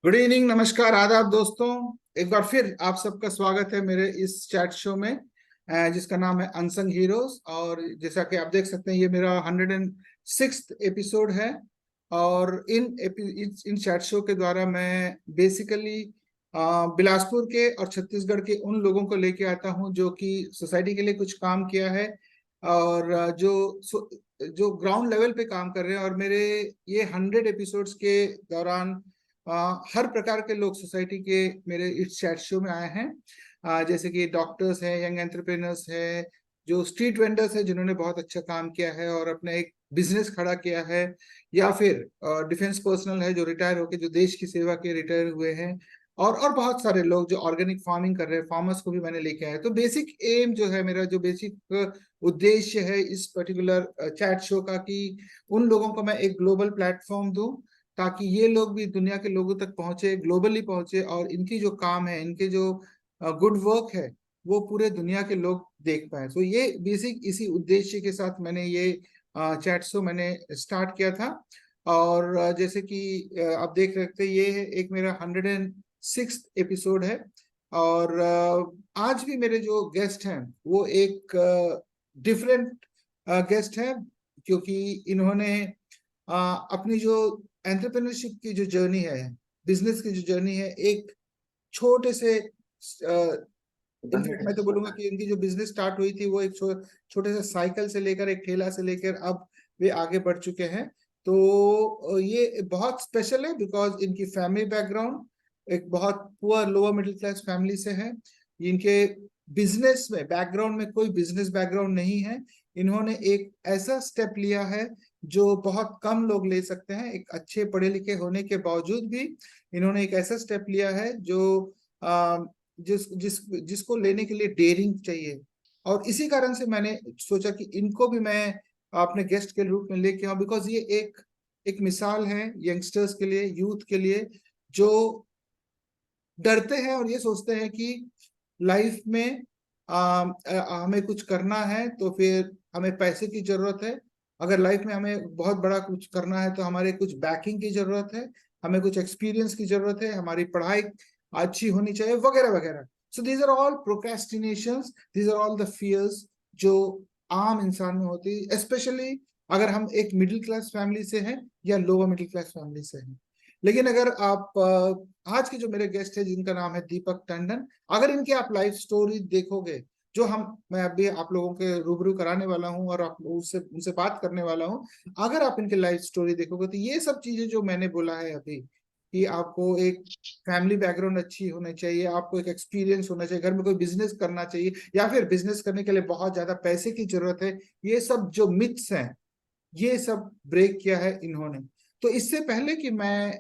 Good evening, नमस्कार, आदाब दोस्तों। एक बार फिर आप सबका स्वागत है मेरे इस चैट शो में जिसका नाम है अनसंग हीरोज। और जैसा कि आप देख सकते हैं, ये मेरा 106 एपिसोड है। और इन चैट शो के द्वारा मैं बेसिकली बिलासपुर के और छत्तीसगढ़ के उन लोगों को लेके आता हूं जो कि सोसाइटी के लिए कुछ काम किया है, और जो ग्राउंड लेवल पे काम कर रहे हैं। और मेरे ये 100 एपिसोड्स के दौरान हर प्रकार के लोग सोसाइटी के मेरे इस चैट शो में आए हैं। जैसे कि डॉक्टर्स हैं, यंग एंटरप्रेन्योर्स हैं, जो स्ट्रीट वेंडर्स हैं जिन्होंने बहुत अच्छा काम किया है और अपना एक बिजनेस खड़ा किया है, या फिर डिफेंस पर्सनल है जो रिटायर होके जो देश की सेवा के रिटायर हुए हैं, और बहुत सारे लोग जो ऑर्गेनिक फार्मिंग कर रहे हैं, फार्मर्स को भी मैंने लेके आया। तो बेसिक एम जो है मेरा, जो बेसिक उद्देश्य है इस पर्टिकुलर चैट शो का, कि उन लोगों को मैं एक ग्लोबल प्लेटफॉर्म दूं ताकि ये लोग भी दुनिया के लोगों तक पहुंचे, ग्लोबली पहुंचे, और इनकी जो काम है, इनके जो गुड वर्क है, वो पूरे दुनिया के लोग देख पाए। तो ये बेसिक इसी उद्देश्य के साथ मैंने ये चैट शो मैंने स्टार्ट किया था। और जैसे कि आप देख रहे थे, ये एक मेरा 106 एपिसोड है। और आज भी मेरे जो गेस्ट हैं वो एक डिफरेंट गेस्ट है, क्योंकि इन्होंने अपनी जो एंटरप्रेन्योरशिप की जो जर्नी है, बिजनेस की जो जर्नी है, एक छोटे से इनफैक्ट मैं तो बोलूंगा कि इनकी जो बिजनेस स्टार्ट हुई थी वो एक छोटे से साइकिल से लेकर, एक ठेला से लेकर अब वे आगे बढ़ चुके हैं। तो ये बहुत स्पेशल है बिकॉज इनकी फैमिली बैकग्राउंड एक बहुत poor lower middle class family से है। इनके बिजनेस में बैकग्राउंड में कोई बिजनेस बैकग्राउंड नहीं है। इन्होंने एक ऐसा स्टेप लिया है जो बहुत कम लोग ले सकते हैं। एक अच्छे पढ़े लिखे होने के बावजूद भी इन्होंने एक ऐसा स्टेप लिया है जो जिसको लेने के लिए डेयरिंग चाहिए। और इसी कारण से मैंने सोचा कि इनको भी मैं अपने गेस्ट के रूप में लेके आऊं, बिकॉज ये एक एक मिसाल है यंगस्टर्स के लिए, यूथ के लिए, जो डरते हैं और ये सोचते हैं कि लाइफ में हमें कुछ करना है तो फिर हमें पैसे की जरूरत है। अगर लाइफ में हमें बहुत बड़ा कुछ करना है तो हमारे कुछ बैकिंग की जरूरत है, हमें कुछ एक्सपीरियंस की जरूरत है, हमारी पढ़ाई अच्छी होनी चाहिए, वगैरह वगैरह। So these are all procrastinations, these are all the fears जो आम इंसान में होती है, स्पेशली अगर हम एक मिडिल क्लास फैमिली से हैं या लोअर मिडिल क्लास फैमिली से हैं। लेकिन अगर आप आज के जो मेरे गेस्ट है जिनका नाम है दीपक टंडन, अगर इनकी आप लाइफ स्टोरी देखोगे, जो हम मैं अभी आप लोगों के रूबरू कराने वाला हूं और आप उससे उनसे बात करने वाला हूं, अगर आप इनके लाइफ स्टोरी देखोगे तो ये सब चीजें जो मैंने बोला है अभी, कि आपको एक फैमिली बैकग्राउंड अच्छी होनी चाहिए, आपको एक एक्सपीरियंस होना चाहिए, घर में कोई बिजनेस करना चाहिए, या फिर बिजनेस करने के लिए बहुत ज्यादा पैसे की जरूरत है, ये सब जो मिथ्स हैं ये सब ब्रेक किया है इन्होंने। तो इससे पहले कि मैं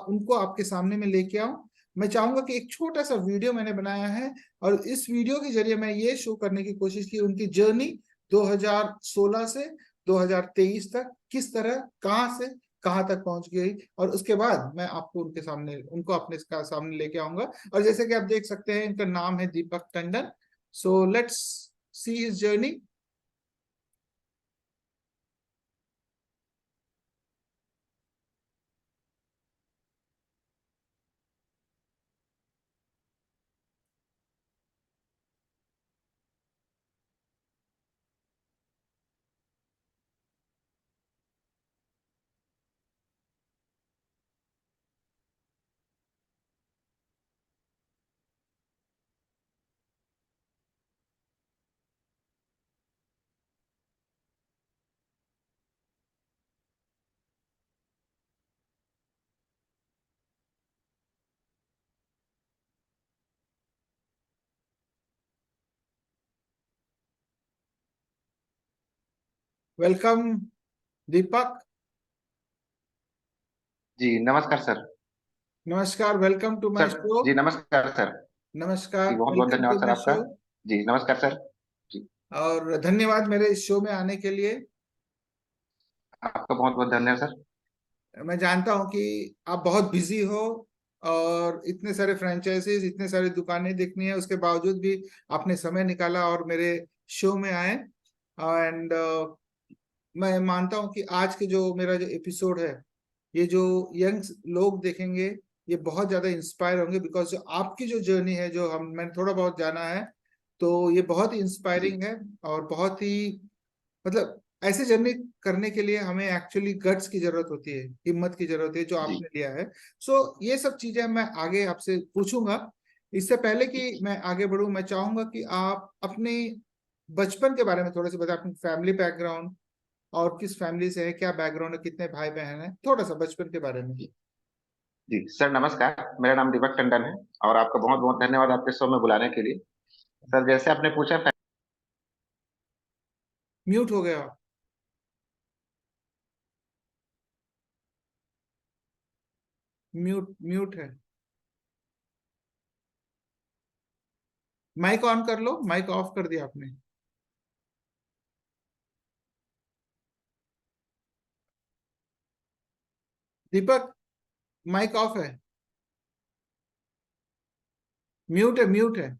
उनको आपके सामने में लेके आऊं, मैं चाहूंगा कि एक छोटा सा वीडियो मैंने बनाया है, और इस वीडियो के जरिए मैं ये शो करने की कोशिश की उनकी जर्नी 2016 से 2023 तक किस तरह, कहां से कहां तक पहुंच गई। और उसके बाद मैं आपको उनको अपने सामने लेके आऊंगा। और जैसे कि आप देख सकते हैं, इनका नाम है Deepak Tandon. So let's see his journey. Welcome Deepak. जी नमस्कार सर। नमस्कार, welcome to my sir show. जी नमस्कार सर। नमस्कार, जी बहुत बहुत वेलकम टू धन्यवाद सर माय आपका। शो। जी नमस्कार सर। जी और धन्यवाद मेरे इस शो में आने के लिए। आपका बहुत बहुत धन्यवाद सर। मैं जानता हूं कि आप बहुत बिजी हो, और इतने सारे फ्रेंचाइजीज, इतने सारी दुकानें देखनी है, उसके बावजूद भी आपने समय निकाला और मेरे शो में आए। एंड मैं मानता हूं कि आज के जो मेरा जो एपिसोड है ये जो यंग लोग देखेंगे ये बहुत ज्यादा इंस्पायर होंगे, बिकॉज जो आपकी जो जर्नी है, जो हम मैंने थोड़ा बहुत जाना है, तो ये बहुत ही जी इंस्पायरिंग है। और बहुत ही मतलब ऐसे जर्नी करने के लिए हमें एक्चुअली गट्स की जरूरत होती है, हिम्मत की जरूरत है, जो जी आपने लिया है। सो ये सब चीजें मैं आगे आपसे पूछूंगा। इससे पहले जी। कि मैं आगे बढ़ूं, मैं चाहूंगा कि आप अपने बचपन के बारे में थोड़ा सा बताएं, अपनी फैमिली बैकग्राउंड, और किस फैमिली से है, क्या बैकग्राउंड है, कितने भाई बहन है, थोड़ा सा बचपन के बारे में। जी जी सर, नमस्कार। मेरा नाम दीपक टंडन है और आपका बहुत बहुत धन्यवाद आपके शो में बुलाने के लिए। सर, जैसे आपने पूछा, म्यूट हो गया। म्यूट म्यूट है। माइक ऑन कर लो, माइक ऑफ कर दिया आपने। दीपक, माइक ऑफ है। म्यूट है, म्यूट है।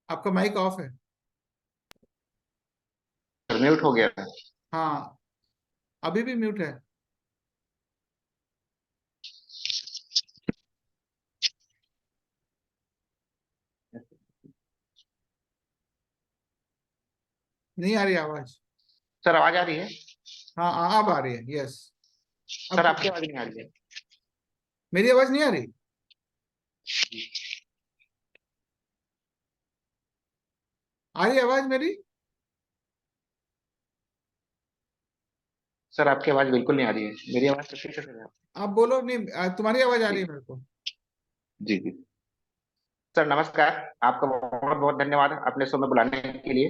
आपका माइक ऑफ है। म्यूट हो गया था। हाँ, अभी भी म्यूट है। नहीं आ रही आवाज। सर, आवाज आ रही है? हाँ, अब आ रही है, यस। सर, अब आपकी आवाज नहीं आ रही है। मेरी आवाज नहीं आ रही? आ रही है आवाज मेरी? सर, आपकी आवाज बिल्कुल नहीं आ रही है। मेरी आवाज तो ठीक से सुन रहे हैं आप बोलो। नहीं, तुम्हारी आवाज आ जी रही है मेरे को। जी जी। सर, नमस्कार। आपका बहुत बहुत धन्यवाद अपने शो में बुलाने के लिए।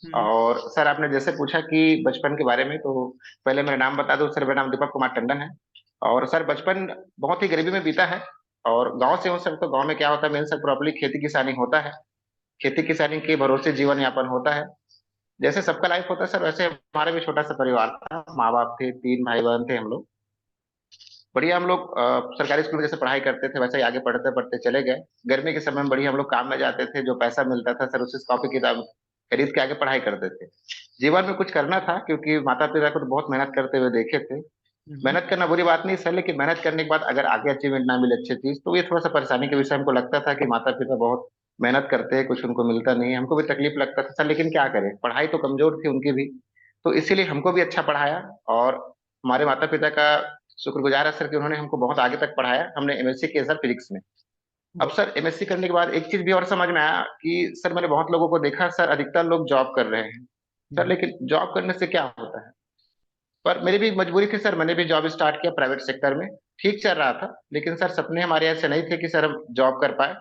हम्म। और सर, आपने जैसे पूछा कि बचपन के बारे में, तो पहले मेरा नाम बता दूं। सर, मेरा नाम दीपक कुमार टंडन है। और सर, बचपन बहुत ही गरीबी में बीता है। और गांव से हूँ सर, तो गांव में क्या होता है, मेन सर प्रॉपर्ली खेती किसानी होता है। खेती किसानी के भरोसे जीवन यापन होता है। जैसे सबका लाइफ होता है सर, वैसे हमारा भी छोटा सा परिवार था। माँ बाप थे, 3 भाई बहन थे हम लोग। बढ़िया हम लोग सरकारी स्कूल में जैसे पढ़ाई करते थे, वैसे ही आगे पढ़ते पढ़ते चले गए। गर्मी के समय में बढ़िया हम लोग काम में जाते थे, जो पैसा मिलता था सर उससे कॉपी किताब खरीद के आगे पढ़ाई करते थे। जीवन में कुछ करना था, क्योंकि माता पिता को तो बहुत मेहनत करते हुए देखे थे। हम्म। मेहनत करना बुरी बात नहीं सर, लेकिन मेहनत करने के बाद अगर आगे अचीवमेंट ना मिले अच्छी चीज, तो ये थोड़ा सा परेशानी के विषय हमको लगता था कि माता पिता बहुत मेहनत करते हैं, कुछ उनको मिलता नहीं है। हमको भी तकलीफ लगता था सर, लेकिन क्या करें, पढ़ाई तो कमजोर थी उनकी भी। तो इसीलिए हमको भी अच्छा पढ़ाया। और हमारे माता पिता का शुक्रगुजार है सर कि उन्होंने हमको बहुत आगे तक पढ़ाया। हमने एमएससी किया सर फिजिक्स में। अब सर, एमएससी करने के बाद एक चीज भी और समझ में आया कि सर, मैंने बहुत लोगों को देखा सर, अधिकतर लोग जॉब कर रहे हैं सर, हम्म। लेकिन जॉब करने से क्या होता है। पर मेरी भी मजबूरी थी सर, मैंने भी जॉब स्टार्ट किया प्राइवेट सेक्टर में। ठीक चल रहा था, लेकिन सर सपने हमारे ऐसे नहीं थे कि सर हम जॉब कर पाए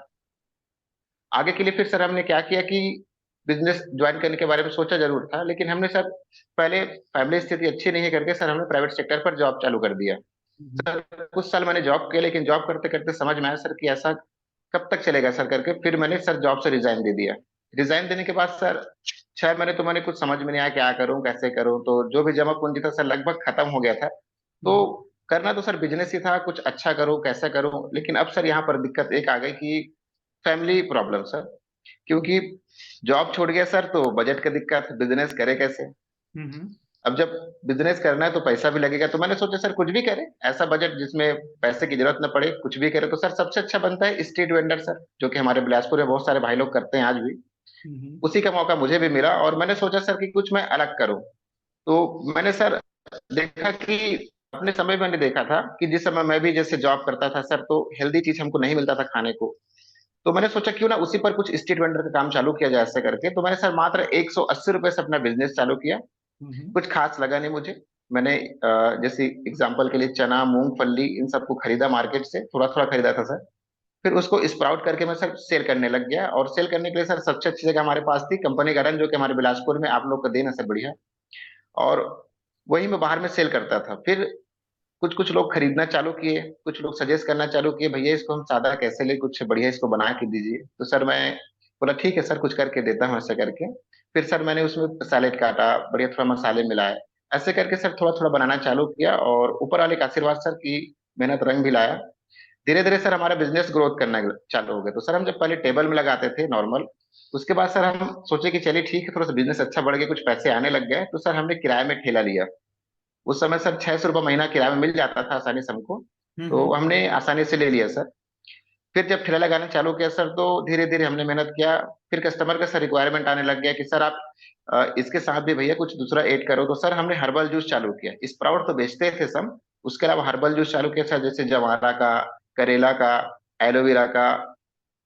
आगे के लिए। फिर सर हमने क्या किया कि बिजनेस ज्वाइन करने के बारे में सोचा जरूर था, लेकिन हमने सर पहले फैमिली स्थिति अच्छी नहीं है करके सर हमने प्राइवेट सेक्टर पर जॉब चालू कर दिया। हम्म। सर, कुछ साल मैंने जॉब किया, लेकिन जॉब करते करते समझ में आया सर कि ऐसा कब तक चलेगा सर करके। फिर मैंने सर जॉब से रिजाइन दे दिया। रिजाइन देने के बाद सर 6 महीने तो मैंने कुछ समझ में नहीं आया क्या करूं कैसे करूं। तो जो भी जमा पूंजी था सर लगभग खत्म हो गया था। तो हम्म। करना तो सर बिजनेस ही था, कुछ अच्छा करूं कैसे करूं। लेकिन अब सर यहाँ पर दिक्कत एक आ गई कि फैमिली प्रॉब्लम सर। क्योंकि जॉब छूट गया सर, तो बजट का दिक्कत, बिजनेस करे कैसे। हम्म। अब जब बिजनेस करना है तो पैसा भी लगेगा। तो मैंने सोचा सर कुछ भी करें, ऐसा बजट जिसमें पैसे की जरूरत न पड़े, कुछ भी करे। तो सर सबसे अच्छा बनता है स्ट्रीट वेंडर सर, जो कि हमारे बिलासपुर में बहुत सारे भाई लोग करते हैं आज भी। हम्म। उसी का मौका मुझे भी मिला और मैंने सोचा सर कि कुछ मैं अलग करूं। तो मैंने सर देखा कि अपने समय में मैंने देखा था कि जिस समय मैं भी जैसे जॉब करता था सर, तो हेल्दी चीज हमको नहीं मिलता था खाने को। तो मैंने सोचा क्यों ना उसी पर कुछ स्ट्रीट वेंडर का काम चालू किया जाए ऐसे करके। तो मैंने सर मात्र 180 रुपए से अपना बिजनेस चालू किया। हम्म। कुछ खास लगा नहीं मुझे। मैंने जैसे एग्जांपल के लिए चना मूंगफली इन सबको खरीदा मार्केट से, थोड़ा थोड़ा खरीदा था सर। फिर उसको स्प्राउट करके मैं सर सेल करने लग गया। और सेल करने के लिए सर सबसे अच्छी जगह हमारे पास थी कंपनी गार्डन, जो कि हमारे बिलासपुर में, आप लोग का देन है सर, बढ़िया। और वही मैं बाहर में सेल करता था। फिर कुछ कुछ लोग खरीदना चालू किए, कुछ लोग सजेस्ट करना चालू किए, भैया इसको हम सादा कैसे ले, कुछ बढ़िया इसको बना के दीजिए। तो सर मैं बोला ठीक है सर, कुछ करके देता हूँ ऐसे करके। फिर सर मैंने उसमें सैलेड काटा, बढ़िया थोड़ा मसाले मिलाए, ऐसे करके सर थोड़ा थोड़ा बनाना चालू किया। और ऊपर वाले का आशीर्वाद सर की मेहनत रंग भी लाया। धीरे धीरे सर हमारा बिजनेस ग्रोथ करना चालू हो गया। तो सर हम जब पहले टेबल में लगाते थे नॉर्मल, उसके बाद सर हम सोचे कि चलिए ठीक है, थोड़ा सा बिजनेस अच्छा बढ़ गया, कुछ पैसे आने लग गए, तो सर हमने किराए में ठेला लिया। उस समय सर 600 रुपये महीना किराया में मिल जाता था आसानी से हमको। तो हम्म। हमने आसानी से ले लिया सर। फिर जब ठेला लगाना चालू किया सर, तो धीरे धीरे हमने मेहनत किया। फिर कस्टमर का सर रिक्वायरमेंट आने लग गया कि सर आप इसके साथ भी भैया कुछ दूसरा ऐड करो। तो सर हमने हर्बल जूस चालू किया। स्प्राउट तो बेचते थे सब, उसके अलावा हर्बल जूस चालू किया सर, जैसे जवारा का, करेला का, एलोवेरा का।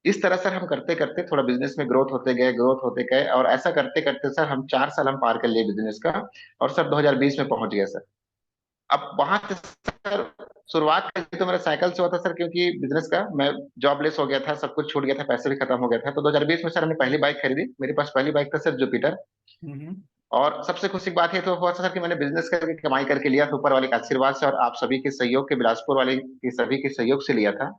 इस तरह सर हम करते करते थोड़ा बिजनेस में ग्रोथ होते गए, और ऐसा करते करते सर हम 4 साल हम पार कर लिए बिजनेस का। और सर 2020 में पहुंच गया सर। अब वहां से सर शुरुआत करी तो मेरा साइकिल से हुआ था सर, क्योंकि बिजनेस का मैं जॉबलेस हो गया था, सब कुछ छूट गया था, पैसे भी खत्म हो गया था। तो 2020 में सर हमने पहली बाइक खरीदी। मेरे पास पहली बाइक था सर जुपिटर। हम्म। और सबसे खुशी की बात ये तो हुआ सर कि मैंने बिजनेस करके कमाई करके लिया था, ऊपर वाले के आशीर्वाद से और आप सभी के सहयोग के, बिलासपुर वाले के सभी के सहयोग से लिया था।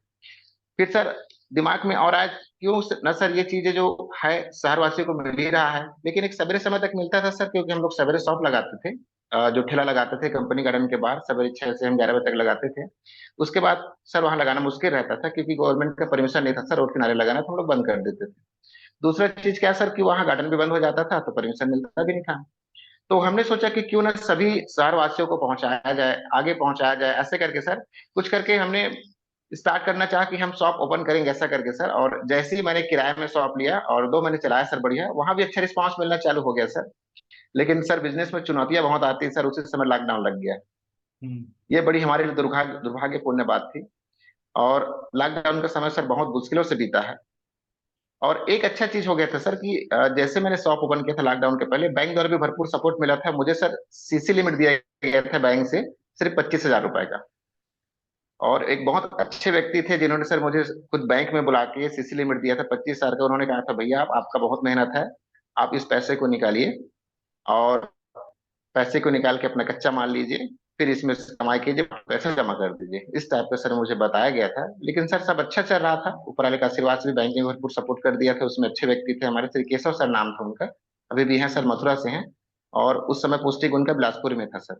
फिर सर दिमाग में और आज क्यों न सर ये चीजें जो है शहरवासियों को मिल ही रहा है, लेकिन एक सवेरे समय तक मिलता था सर, क्योंकि हम लोग सवेरे शॉप लगाते थे। जो ठेला लगाते थे कंपनी गार्डन के बाहर, सवेरे 6 से हम 11 बजे तक लगाते थे। उसके बाद सर वहां लगाना मुश्किल रहता था, क्योंकि गवर्नमेंट का परमिशन नहीं था सर रोड किनारे लगाना, तो हम लोग बंद कर देते थे। दूसरा चीज क्या सर कि वहां गार्डन भी बंद हो जाता था, तो परमिशन मिलता भी नहीं था। तो हमने सोचा कि क्यों ना सभी शहरवासियों को पहुंचाया जाए, आगे पहुंचाया जाए, ऐसे करके सर कुछ करके हमने स्टार्ट करना चाहा कि हम शॉप ओपन करेंगे ऐसा करके सर। और जैसे ही मैंने किराए में शॉप लिया और 2 महीने चलाया सर, बढ़िया वहां भी अच्छा रिस्पांस मिलना चालू हो गया सर। लेकिन सर बिजनेस में चुनौतियां बहुत आती है सर, उसी समय लॉकडाउन लग गया। हम्म। ये बड़ी हमारे लिए दुर्भाग्यपूर्ण बात थी। और लॉकडाउन का समय सर बहुत मुश्किलों से बीता है। और एक अच्छा चीज हो गया था सर कि जैसे मैंने शॉप ओपन किया था लॉकडाउन के पहले, बैंक द्वारा भी भरपूर सपोर्ट मिला था मुझे सर। सीसी लिमिट दिया गया था बैंक से, सिर्फ 25,000 रुपए का। और एक बहुत अच्छे व्यक्ति थे जिन्होंने सर मुझे खुद बैंक में बुला के सीसी लिमिट दिया था 25,000 का। उन्होंने कहा था भैया आप, आपका बहुत मेहनत है, आप इस पैसे को निकालिए और पैसे को निकाल के अपना कच्चा माल लीजिए, फिर इसमें से कमाई कीजिए, पैसा जमा कर दीजिए। इस टाइप का सर मुझे बताया गया था। लेकिन सर सब अच्छा चल रहा था, ऊपर वाले का आशीर्वाद से भी बैंक ने भरपूर सपोर्ट कर दिया था। उसमें अच्छे व्यक्ति थे हमारे, श्री केशव सर नाम था उनका। अभी भी हैं सर, मथुरा से हैं। और उस समय पोस्टिंग उनका बिलासपुर में था सर।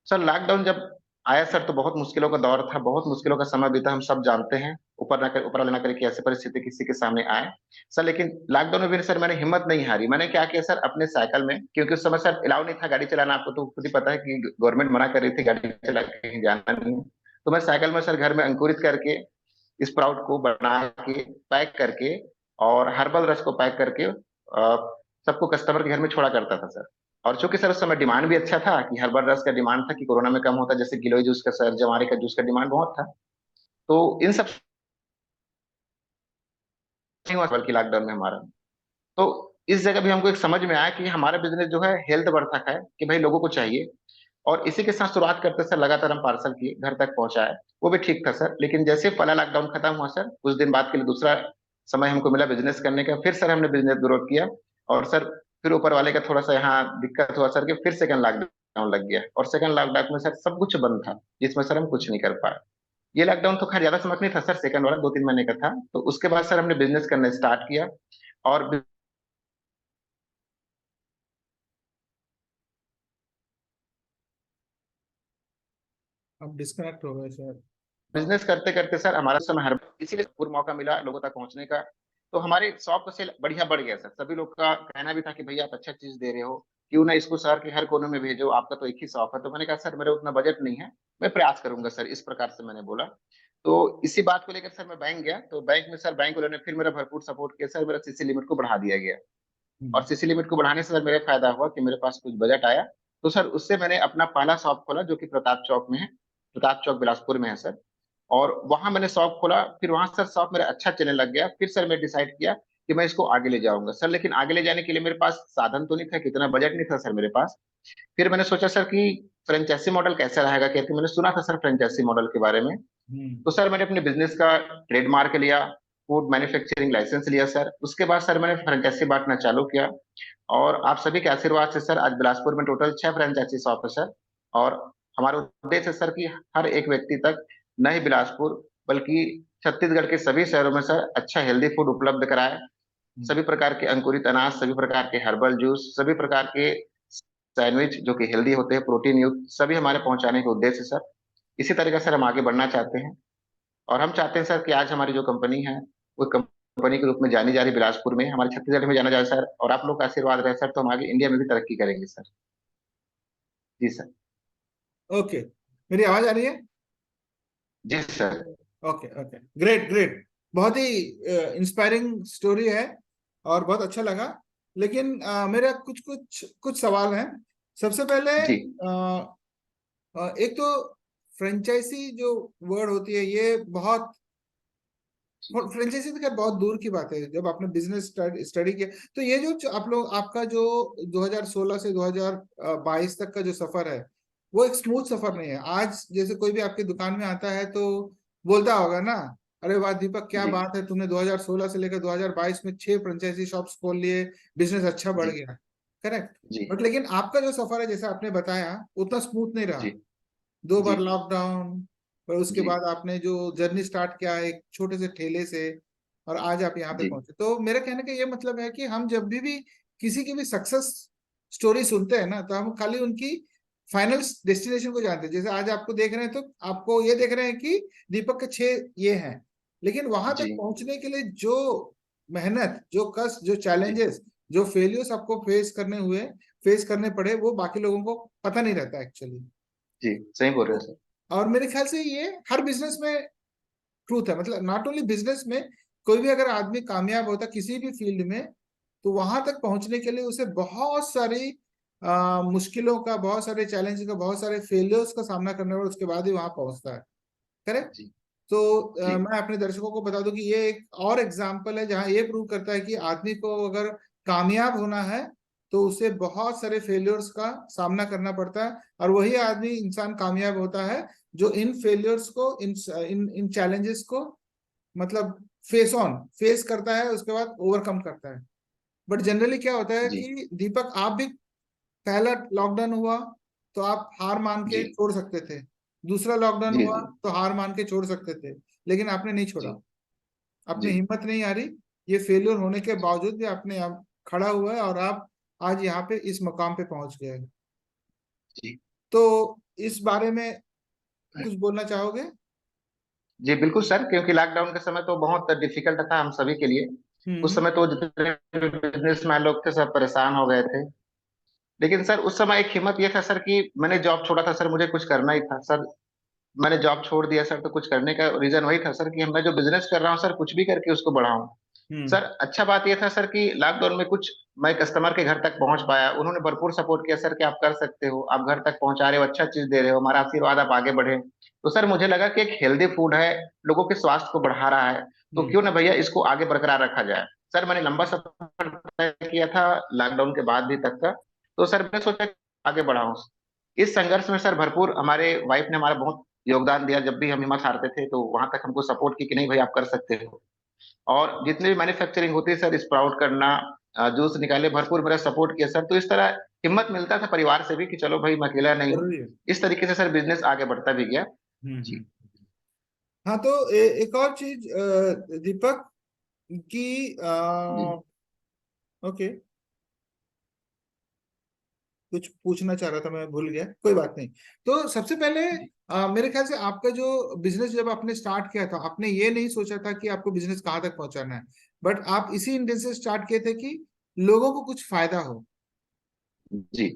सर लॉकडाउन जब आया सर, तो बहुत मुश्किलों का दौर था, बहुत मुश्किलों का समय बीता, हम सब जानते हैं। ऊपर वाला ना करे कि ऐसी परिस्थिति किसी के सामने आए सर। लेकिन लॉकडाउन में भी सर मैंने हिम्मत नहीं हारी। मैंने क्या किया सर, अपने साइकिल में, क्योंकि उस समय सर अलाउ नहीं था गाड़ी चलाना, आपको तो खुद ही पता है कि गवर्नमेंट मना कर रही थी गाड़ी चला के कहीं जाना नहीं है। तो मैं साइकिल में सर घर में अंकुरित करके स्प्राउट को बना के, पैक करके, और हर्बल रस को पैक करके सबको कस्टमर के घर में छोड़ा करता था सर। और चूंकि सर उस समय डिमांड भी अच्छा था, कि हर्बल रस का डिमांड था कि कोरोना में कम होता, जैसे गिलोय जूस का सर, जवारे का जूस का डिमांड बहुत था। तो इन सब नहीं हुआ बल्कि लॉकडाउन में हमारा। तो इस जगह भी हमको एक समझ में आया कि हमारा बिजनेस जो है हेल्थ वर्धक है, कि भाई लोगों को चाहिए। और इसी के साथ शुरुआत करते सर लगातार हम पार्सल किए, घर तक पहुंचाए। वो भी ठीक था सर। लेकिन जैसे पहला लॉकडाउन खत्म हुआ सर, कुछ दिन बाद के लिए दूसरा समय हमको मिला बिजनेस करने का। फिर सर हमने बिजनेस ग्रोथ किया। और सर फिर ऊपर वाले का थोड़ा सा यहाँ दिक्कत हुआ सर, कि फिर सेकंड लॉकडाउन लग गया। और सेकंड लॉकडाउन में सर सब कुछ बंद था, जिसमें सर हम कुछ नहीं कर पाए। ये लॉकडाउन तो खैर ज्यादा समय का नहीं था सर, सेकंड वाला 2-3 महीने का था। तो उसके बाद सर हमने बिजनेस करना स्टार्ट किया। और अब डिस्कनेक्ट हो गए सर। बिजनेस करते करते सर हमारा समय हर इसीलिए भरपूर मौका मिला लोगों तक पहुंचने का। तो हमारे शॉप का सेल बढ़िया बढ़ गया सर। सभी लोग का कहना भी था कि भैया आप अच्छा चीज दे रहे हो, क्यों ना इसको शहर के हर कोने में भेजो, आपका तो एक ही शॉप है। तो मैंने कहा सर मेरे उतना बजट नहीं है, मैं प्रयास करूंगा सर, इस प्रकार से मैंने बोला। तो इसी बात को लेकर सर मैं बैंक गया, तो बैंक में सर बैंक वालों ने फिर मेरा भरपूर सपोर्ट किया सर, मेरा सीसी लिमिट को बढ़ा दिया गया। और हम्म। सीसी लिमिट को बढ़ाने से सर मेरा फायदा हुआ कि मेरे पास कुछ बजट आया। तो सर उससे मैंने अपना पहला शॉप खोला, जो कि प्रताप चौक में है। प्रताप चौक बिलासपुर में है सर। और वहां मैंने शॉप खोला। फिर वहां सर शॉप मेरा अच्छा चलने लग गया। फिर सर मैं डिसाइड किया कि मैं इसको आगे ले जाऊंगा सर। लेकिन आगे ले जाने के लिए मेरे पास साधन तो नहीं था, कितना बजट नहीं था सर मेरे पास। फिर मैंने सोचा सर कि फ्रेंचाइजी मॉडल कैसा रहेगा, क्योंकि मैंने सुना था सर फ्रेंचाइजी मॉडल के बारे में। हम्म। तो सर मैंने अपने बिजनेस का ट्रेडमार्क लिया, फूड मैन्युफैक्चरिंग लाइसेंस लिया सर। उसके बाद सर मैंने फ्रेंचाइजी बांटना चालू किया। और आप सभी के आशीर्वाद से सर आज बिलासपुर में टोटल 6 फ्रेंचाइजी शॉप है सर। और हमारा उद्देश्य है सर कि हर एक व्यक्ति तक, न ही बिलासपुर बल्कि छत्तीसगढ़ के सभी शहरों में सर अच्छा हेल्दी फूड उपलब्ध कराए। हम्म। सभी प्रकार के अंकुरित अनाज, सभी प्रकार के हर्बल जूस, सभी प्रकार के सैंडविच जो कि हेल्दी होते हैं, प्रोटीन युक्त, सभी हमारे पहुंचाने के उद्देश्य है सर। इसी तरीके से सर हम आगे बढ़ना चाहते हैं। और हम चाहते हैं सर कि आज हमारी जो कंपनी है, वो कंपनी के रूप में जानी जा रही बिलासपुर में, हमारे छत्तीसगढ़ में जाना जाए सर। और आप लोग का आशीर्वाद रहे सर, तो हम आगे इंडिया में भी तरक्की करेंगे सर। जी सर। ओके, मेरी आवाज आ रही है? जी sir. Okay okay, great great. बहुत ही इंस्पायरिंग स्टोरी है और बहुत अच्छा लगा। लेकिन मेरा कुछ कुछ कुछ सवाल हैं। सबसे पहले जी एक तो फ्रेंचाइजी जो वर्ड होती है ये बहुत, फ्रेंचाइजी तो खैर बहुत दूर की बात है, जब आपने बिजनेस स्टडी किया तो ये जो आप लोग आपका जो 2016 से 2022 तक का जो सफर है वो एक स्मूथ सफर नहीं है। आज जैसे कोई भी आपकी दुकान में आता है तो बोलता होगा ना, अरे वाह दीपक क्या जी बात है, तुमने 2016 से लेकर 2022 में 6 फ्रेंचाइजी शॉप्स खोल लिए, बिजनेस अच्छा बढ़ जी गया। करेक्ट। जी बट लेकिन आपका जो सफर है जैसे आपने बताया उतना स्मूथ नहीं रहा। जी 2 बार जी लॉकडाउन, और उसके जी बाद आपने जो जर्नी स्टार्ट किया एक छोटे से ठेले से, और आज आप यहाँ पे जी पहुंचे। तो मेरे कहने का ये मतलब है कि हम जब भी किसी की भी सक्सेस स्टोरी सुनते हैं ना तो हम खाली उनकी फाइनल डेस्टिनेशन को जानते हैं। जैसे आज आपको देख रहे हैं तो आपको ये देख रहे हैं कि दीपक के 6 ये हैं, लेकिन वहां जी तक पहुंचने के लिए जो मेहनत, जो कष्ट, जो जी चैलेंजेस, जो फेलियर्स आपको फेस करने पड़े, वो बाकी लोगों को पता नहीं रहता एक्चुअली। जी सही बोल रहे हो सर। और मेरे ख्याल से ये हर बिजनेस में ट्रूथ है, मतलब नॉट ओनली बिजनेस में, कोई भी अगर आदमी कामयाब होता किसी भी फील्ड में तो वहां तक पहुंचने के लिए उसे बहुत सारी मुश्किलों का, बहुत सारे चैलेंज का, बहुत सारे फेलियर्स का सामना करने पर उसके बाद ही वहां पहुंचता है। करेक्ट। जी तो जी मैं अपने दर्शकों को बता दूं कि ये एक और एग्जाम्पल है जहां ये प्रूव करता है कि आदमी को अगर कामयाब होना है तो उसे बहुत सारे फेलियर्स का सामना करना पड़ता है, और वही आदमी इंसान कामयाब होता है जो इन फेलियर्स को, इन इन इन चैलेंजेस को मतलब फेस करता है, उसके बाद ओवरकम करता है। बट जनरली क्या होता है जी कि दीपक आप भी, पहला लॉकडाउन हुआ तो आप हार मान के जी छोड़ सकते थे, दूसरा लॉकडाउन जी हुआ जी तो हार मान के छोड़ सकते थे, लेकिन आपने नहीं जी छोड़ा। अपनी जी हिम्मत नहीं हारी। ये फेलियर होने के बावजूद भी आपने आप खड़ा हुआ है और आप आज यहाँ पे इस मकाम पे पहुंच गए हैं। जी तो इस बारे में कुछ बोलना चाहोगे? जी बिल्कुल सर, क्योंकि लॉकडाउन के समय तो बहुत डिफिकल्ट था हम सभी के लिए। उस हम्म समय तो जितने बिजनेसमैन लोग थे सब परेशान हो गए थे। लेकिन सर उस समय एक हिम्मत ये था सर कि मैंने जॉब छोड़ा था सर, मुझे कुछ करना ही था सर। मैंने जॉब छोड़ दिया सर, तो कुछ करने का रीजन वही था सर कि मैं जो बिजनेस कर रहा हूँ सर कुछ भी करके उसको बढ़ाऊं। हम्म सर अच्छा बात यह था सर कि लॉकडाउन में कुछ मैं कस्टमर के घर तक पहुंच पाया, उन्होंने भरपूर सपोर्ट किया सर कि आप कर सकते हो, आप घर तक पहुंचा रहे हो, अच्छा चीज दे रहे हो, हमारा आशीर्वाद, आप आगे बढ़े। तो सर मुझे लगा कि एक हेल्दी फूड है, लोगों के स्वास्थ्य को बढ़ा रहा है, तो हम्म क्यों ना भैया इसको आगे बरकरार रखा जाए। सर मैंने लंबा सफर तय किया था लॉकडाउन के बाद भी तक का। तो सर मैं सोचा कि आगे बढ़ाऊं। इस संघर्ष में सर भरपूर हमारे वाइफ ने हमारा बहुत योगदान दिया, जब भी हम हिम्मत हारते थे तो वहां तक हमको सपोर्ट की कि नहीं भाई आप कर सकते हो। और जितनी भी मैन्युफैक्चरिंग होती है सर, स्प्राउट करना, जूस निकाले, भरपूर मेरा सपोर्ट किया सर। तो इस तरह हिम्मत मिलता था परिवार से भी कि चलो भाई मैं अकेला नहीं हूँ। जरूरी है। इस तरीके से सर बिजनेस आगे बढ़ता भी गया। जी हम्म। हाँ तो एक और चीज दीपक की जी ओके, कुछ पूछना चाह रहा था मैं भूल गया, कोई बात नहीं। तो सबसे पहले जी मेरे ख्याल से आपका जो बिजनेस जब आपने स्टार्ट किया था आपने ये नहीं सोचा था कि आपको बिजनेस कहाँ तक पहुंचाना है, बट आप इसी इंटेंशन से स्टार्ट किए थे कि लोगों को कुछ फायदा हो। जी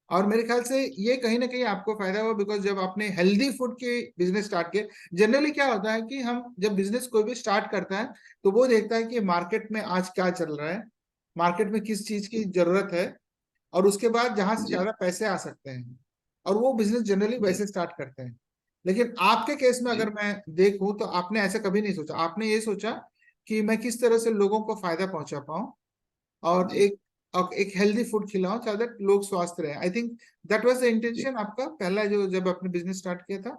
और मेरे ख्याल से ये कहीं ना कहीं आपको फायदा हुआ, बिकॉज जब आपने हेल्दी फूड के बिजनेस स्टार्ट किए, जनरली क्या होता है कि हम जब बिजनेस कोई भी स्टार्ट करता है तो वो देखता है कि मार्केट में आज क्या चल रहा है, मार्केट में किस चीज की जरूरत है, और उसके बाद जहां से जी ज्यादा पैसे आ सकते हैं, और वो बिजनेस जनरली जी वैसे स्टार्ट करते हैं। लेकिन आपके केस में जी अगर मैं देखूं तो आपने ऐसा कभी नहीं सोचा, आपने ये सोचा कि मैं किस तरह से लोगों को फायदा पहुंचा पाऊं, जी और एक हेल्दी फूड खिलाऊं सो दैट लोग स्वस्थ रहे। I think that was the जी इंटेंशन आपका पहला जो जब आपने बिजनेस स्टार्ट किया था।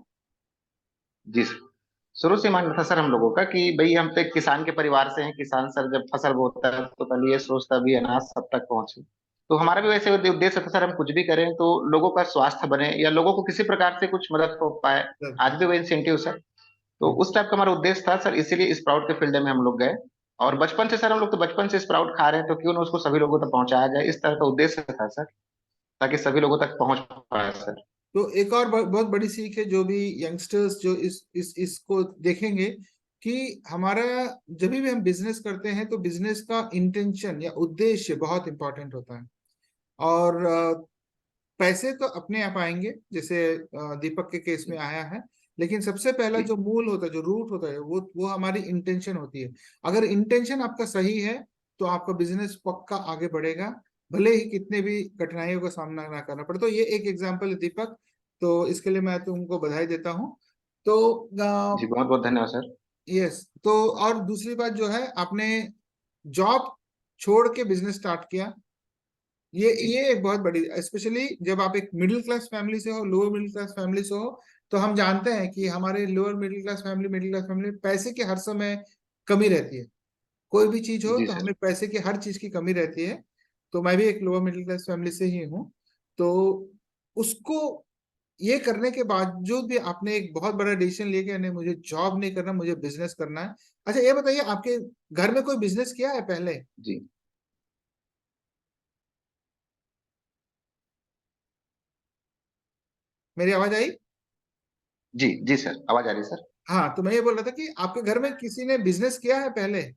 जी सर। शुरू से मानना था सर हम लोगों का कि भाई हम तो एक किसान के परिवार से हैं, किसान सर जब फसल बोता है तो पहले ये सोचता भी अनाज सब तक पहुंचे। तो हमारा भी वैसे उद्देश्य था सर, हम कुछ भी करें तो लोगों का स्वास्थ्य बने या लोगों को किसी प्रकार से कुछ मदद हो पाए। सर। आज भी वही इंसेंटिव सर। तो हम्म। उस टाइप का हमारा उद्देश्य था सर, इसीलिए स्प्राउट के फील्ड में हम लोग गए। और बचपन से सर हम लोग तो बचपन से स्प्राउट खा रहे हैं, तो क्यों ना उसको सभी लोगों तक पहुंचाया जाए, इस तरह का उद्देश्य था सर, ताकि सभी लोगों तक पहुंच पाए सर। तो एक और बहुत बड़ी सीख है जो भी यंगस्टर्स जो इस इसको देखेंगे कि हमारा जब भी हम बिजनेस करते हैं तो बिजनेस का इंटेंशन या उद्देश्य बहुत इंपॉर्टेंट होता है। और पैसे तो अपने आप आएंगे, जैसे दीपक के केस में आया है, लेकिन सबसे पहला जी जो मूल होता है, जो रूट होता है, वो हमारी इंटेंशन होती है। अगर इंटेंशन आपका सही है तो आपका बिजनेस पक्का आगे बढ़ेगा, भले ही कितने भी कठिनाइयों का सामना ना करना पड़े। तो ये एक एग्जाम्पल है दीपक, तो इसके लिए मैं तुमको बधाई देता हूँ। तो जी, बहुत बहुत धन्यवाद सर। यस, तो और दूसरी बात जो है, आपने जॉब छोड़ के बिजनेस स्टार्ट किया, जी ये एक बहुत बड़ी, स्पेशली जब आप एक मिडिल क्लास फैमिली से हो, लोअर मिडिल क्लास फैमिली से हो, तो हम जानते हैं कि हमारे लोअर मिडिल क्लास फैमिली पैसे की हर समय कमी रहती है। कोई भी चीज हो जी तो सर। हमें पैसे की, हर चीज की कमी रहती है। तो मैं भी एक लोअर मिडिल क्लास फैमिली से ही हूँ। तो उसको, ये करने के बावजूद भी आपने एक बहुत बड़ा डिसीजन लिया कि नहीं, मुझे जॉब नहीं करना, मुझे बिजनेस करना है। अच्छा ये बताइए, आपके घर में कोई बिजनेस किया है पहले? जी मेरी आवाज आई? जी जी सर, आवाज आ रही है सर। हाँ, तो मैं ये बोल रहा था कि आपके घर में किसी ने बिजनेस किया है पहले?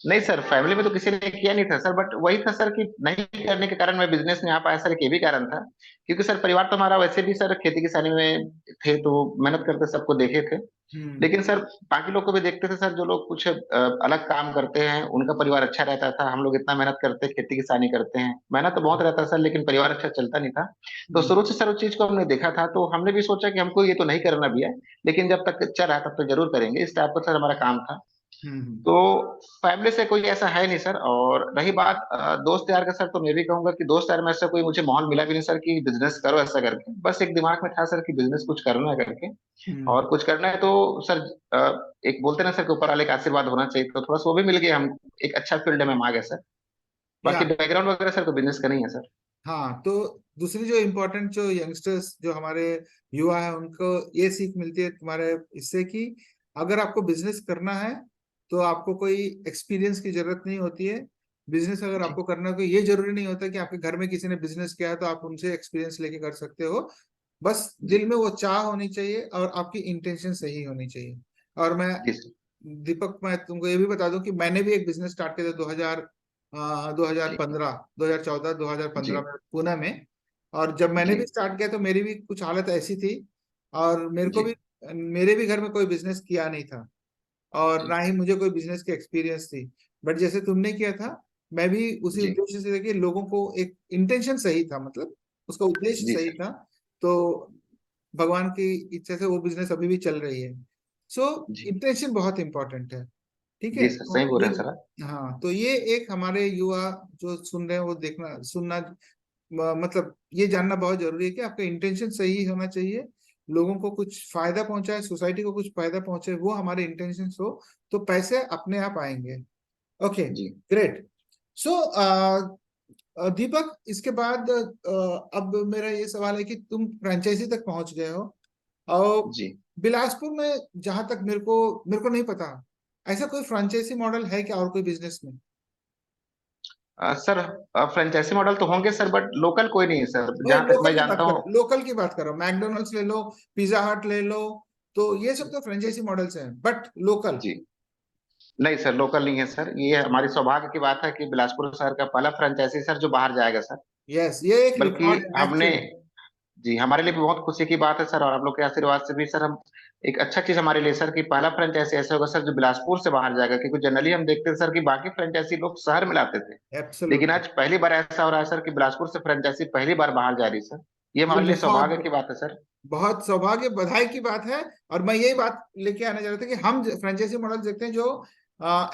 नहीं सर, फैमिली में तो किसी ने किया नहीं था सर, बट वही था सर कि नहीं करने के कारण मैं बिजनेस में आ पाया सर, एक ये भी कारण था। क्योंकि सर परिवार तो हमारा वैसे भी सर खेती किसानी में थे, तो मेहनत करते सबको देखे थे। हम्म। लेकिन सर बाकी लोग को भी देखते थे सर, जो लोग कुछ अलग काम करते हैं उनका परिवार अच्छा रहता था। हम लोग इतना मेहनत करते, खेती किसानी करते हैं, मेहनत तो बहुत रहता है सर, लेकिन परिवार अच्छा चलता नहीं था। तो हम्म। शुरू से सर उस चीज को हमने देखा था, तो हमने भी सोचा कि हमको ये तो नहीं करना भी है, लेकिन जब तक चल रहा है तब तो जरूर करेंगे, इस टाइप का सर हमारा काम था। हम्म। तो फैमिली से कोई ऐसा है नहीं सर। और रही बात दोस्त यार का सर, तो मैं भी कहूंगा कि दोस्त यार में ऐसा कोई मुझे माहौल मिला भी नहीं सर कि बिजनेस करो ऐसा करके। बस एक दिमाग में था सर कि बिजनेस कुछ करना है करके, हम्म। और कुछ करना है तो सर एक बोलते ना सर कि ऊपर वाले का आशीर्वाद होना चाहिए, तो थोड़ा सा वो भी मिल गया। हम एक अच्छा फील्ड में हम आ गए सर। या बाकी बैकग्राउंड वगैरह सर तो बिजनेस का नहीं है सर। हाँ, तो दूसरी जो इम्पोर्टेंट, जो यंगस्टर्स, जो हमारे युवा है, उनको ये सीख मिलती है तुम्हारे इससे कि अगर आपको बिजनेस करना है तो आपको कोई एक्सपीरियंस की जरूरत नहीं होती है। बिजनेस अगर जी आपको करना है तो ये जरूरी नहीं होता कि आपके घर में किसी ने बिजनेस किया है तो आप उनसे एक्सपीरियंस लेके कर सकते हो। बस जी दिल में वो चाह होनी चाहिए और आपकी इंटेंशन सही होनी चाहिए। और मैं, जी सर। दीपक, मैं तुमको ये भी बता दूं कि मैंने भी एक बिजनेस स्टार्ट किया था 2015, जी 2014, जी 2015 में, पुणे में। और जब मैंने जी भी स्टार्ट किया तो मेरी भी कुछ हालत ऐसी थी, और मेरे को जी भी, मेरे भी घर में कोई बिजनेस किया नहीं था, और जी ना ही मुझे कोई बिजनेस की एक्सपीरियंस थी। बट जैसे तुमने किया था, मैं भी उसी जी उद्देश्य से देखिए, लोगों को, एक इंटेंशन सही था, मतलब उसका उद्देश्य जी सही सर। था। तो भगवान की इच्छा से वो बिजनेस अभी भी चल रही है। सो जी इंटेंशन बहुत इंपॉर्टेंट है। ठीक है, जी सर, तो सही बोल ये, रहे हैं सर आप। हाँ, तो ये एक हमारे युवा जो सुन रहे हैं वो देखना सुनना, मतलब ये जानना बहुत जरूरी है कि आपका इंटेंशन सही होना चाहिए। लोगों को कुछ फायदा पहुंचाए, सोसाइटी को कुछ फायदा पहुंचे, वो हमारे इंटेंशन हो, तो पैसे अपने आप आएंगे। ओके, जी ग्रेट। सो दीपक, इसके बाद अब मेरा ये सवाल है कि तुम फ्रेंचाइजी तक पहुंच गए हो, और जी बिलासपुर में, जहां तक मेरे को नहीं पता, ऐसा कोई फ्रेंचाइजी मॉडल है क्या और कोई बिजनेस में? सर फ्रेंचाइजी मॉडल तो होंगे सर, बट लोकल कोई नहीं है सर, मैं जहां तक लोकल मैं की बात जानता कर हूँ। लोकल की बात कर रहा हूँ, मैकडोनल्ड्स ले लो, पिज्जा हट ले लो, तो ये सब तो फ्रेंचाइजी मॉडल्स हैं, बट लोकल। जी नहीं सर, लोकल नहीं है सर। ये हमारी सौभाग्य की बात है कि बिलासपुर शहर का पहला फ्रेंचाइजी सर जो बाहर जाएगा सर। यस, ये एक बल्कि रिकॉर्ड है हमने, एक्चुअली। जी हमारे लिए भी बहुत खुशी की बात है सर, और आप लोग के आशीर्वाद से भी सर हम, एक अच्छा चीज हमारे लिए सर कि पहला फ्रेंचाइजी ऐसा होगा सर जो बिलासपुर से बाहर जाएगा। क्योंकि जनरली हम देखते थे सर कि बाकी फ्रेंचाइजी लोग शहर में लाते थे, लेकिन एब्सोल्युटली। आज पहली बार ऐसा हो रहा है सर कि बिलासपुर से फ्रेंचाइजी पहली बार बाहर जा रही है सर। ये ये हमारे लिए सौभाग्य बहुत की बात है सर। बहुत सौभाग्य, बधाई की बात है। और मैं यही बात लेके आना चाह रहा था कि हम फ्रेंचाइजी मॉडल देखते हैं, जो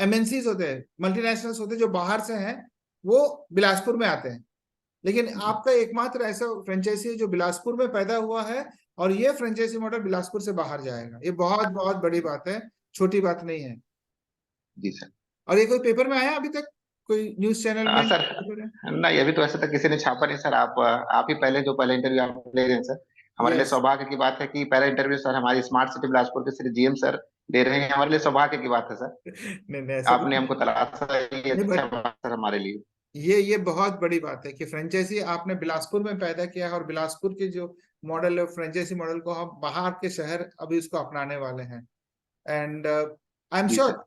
एमएनसीज होते हैं, मल्टीनेशनल्स होते हैं, जो बाहर से हैं, वो बिलासपुर में आते हैं। लेकिन जी आपका एकमात्र ऐसा फ्रेंचाइजी है जो बिलासपुर में पैदा हुआ है, और ये फ्रेंचाइजी मॉडल बिलासपुर से बाहर जाएगा, ये बहुत बहुत बड़ी बात है, छोटी बात नहीं है। जी सर। और ये कोई पेपर में आया अभी तक, कोई न्यूज चैनल में सर पेपर है? नहीं, अभी तो ऐसे तक किसी ने छापा नहीं सर। आप ही पहले, जो पहले इंटरव्यू आप ले रहे हैं सर। हमारे लिए यस। सौभाग्य की बात है कि पहला इंटरव्यू सर हमारी स्मार्ट सिटी बिलासपुर के श्री जीएम सर दे रहे हैं। हमारे लिए सौभाग्य की बात है सर। नहीं नहीं, ऐसा कुछ आपने हमको तलाशा, ये नहीं, अच्छा बट बात सर हमारे लिए। ये बहुत बड़ी बात है कि फ्रेंचाइजी आपने बिलासपुर में पैदा किया है, और बिलासपुर के जो मॉडल है, फ्रेंचाइजी मॉडल को हम बाहर के शहर अभी उसको अपनाने वाले हैं। एंड आई एम जी श्योर सर।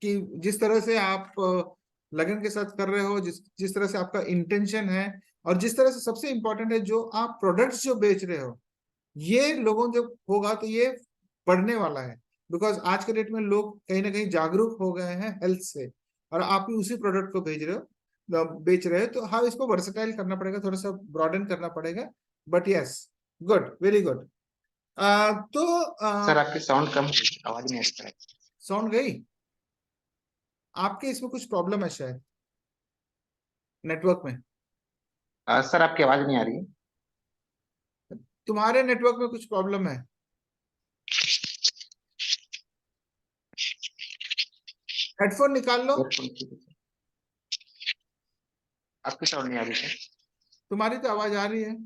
कि जिस तरह से आप लगन के साथ कर रहे हो, जिस जिस तरह से आपका इंटेंशन है, और जिस तरह से सबसे इंपॉर्टेंट है, जो आप प्रोडक्ट्स जो बेच रहे हो, ये लोगों जब होगा तो ये बढ़ने वाला है। बिकॉज आज के डेट में लोग कहीं ना कहीं जागरूक हो गए हैं हेल्थ से, और आप भी उसी प्रोडक्ट को बेच रहे हो, तो हाँ, इसको वर्सेटाइल करना पड़ेगा, थोड़ा सा ब्रॉडन करना पड़ेगा। But yes, good, very good. तो सर आपकी साउंड कम है, आवाज नहीं आ रहा है। साउंड गई? आपके इसमें कुछ प्रॉब्लम है शायद नेटवर्क में। सर आपकी आवाज नहीं आ रही है। तुम्हारे नेटवर्क में कुछ प्रॉब्लम है। हेडफोन निकाल लो। Earphone ठीक है सर। आपकी साउंड नहीं आ रही सर। तुम्हारी तो आवाज आ रही है।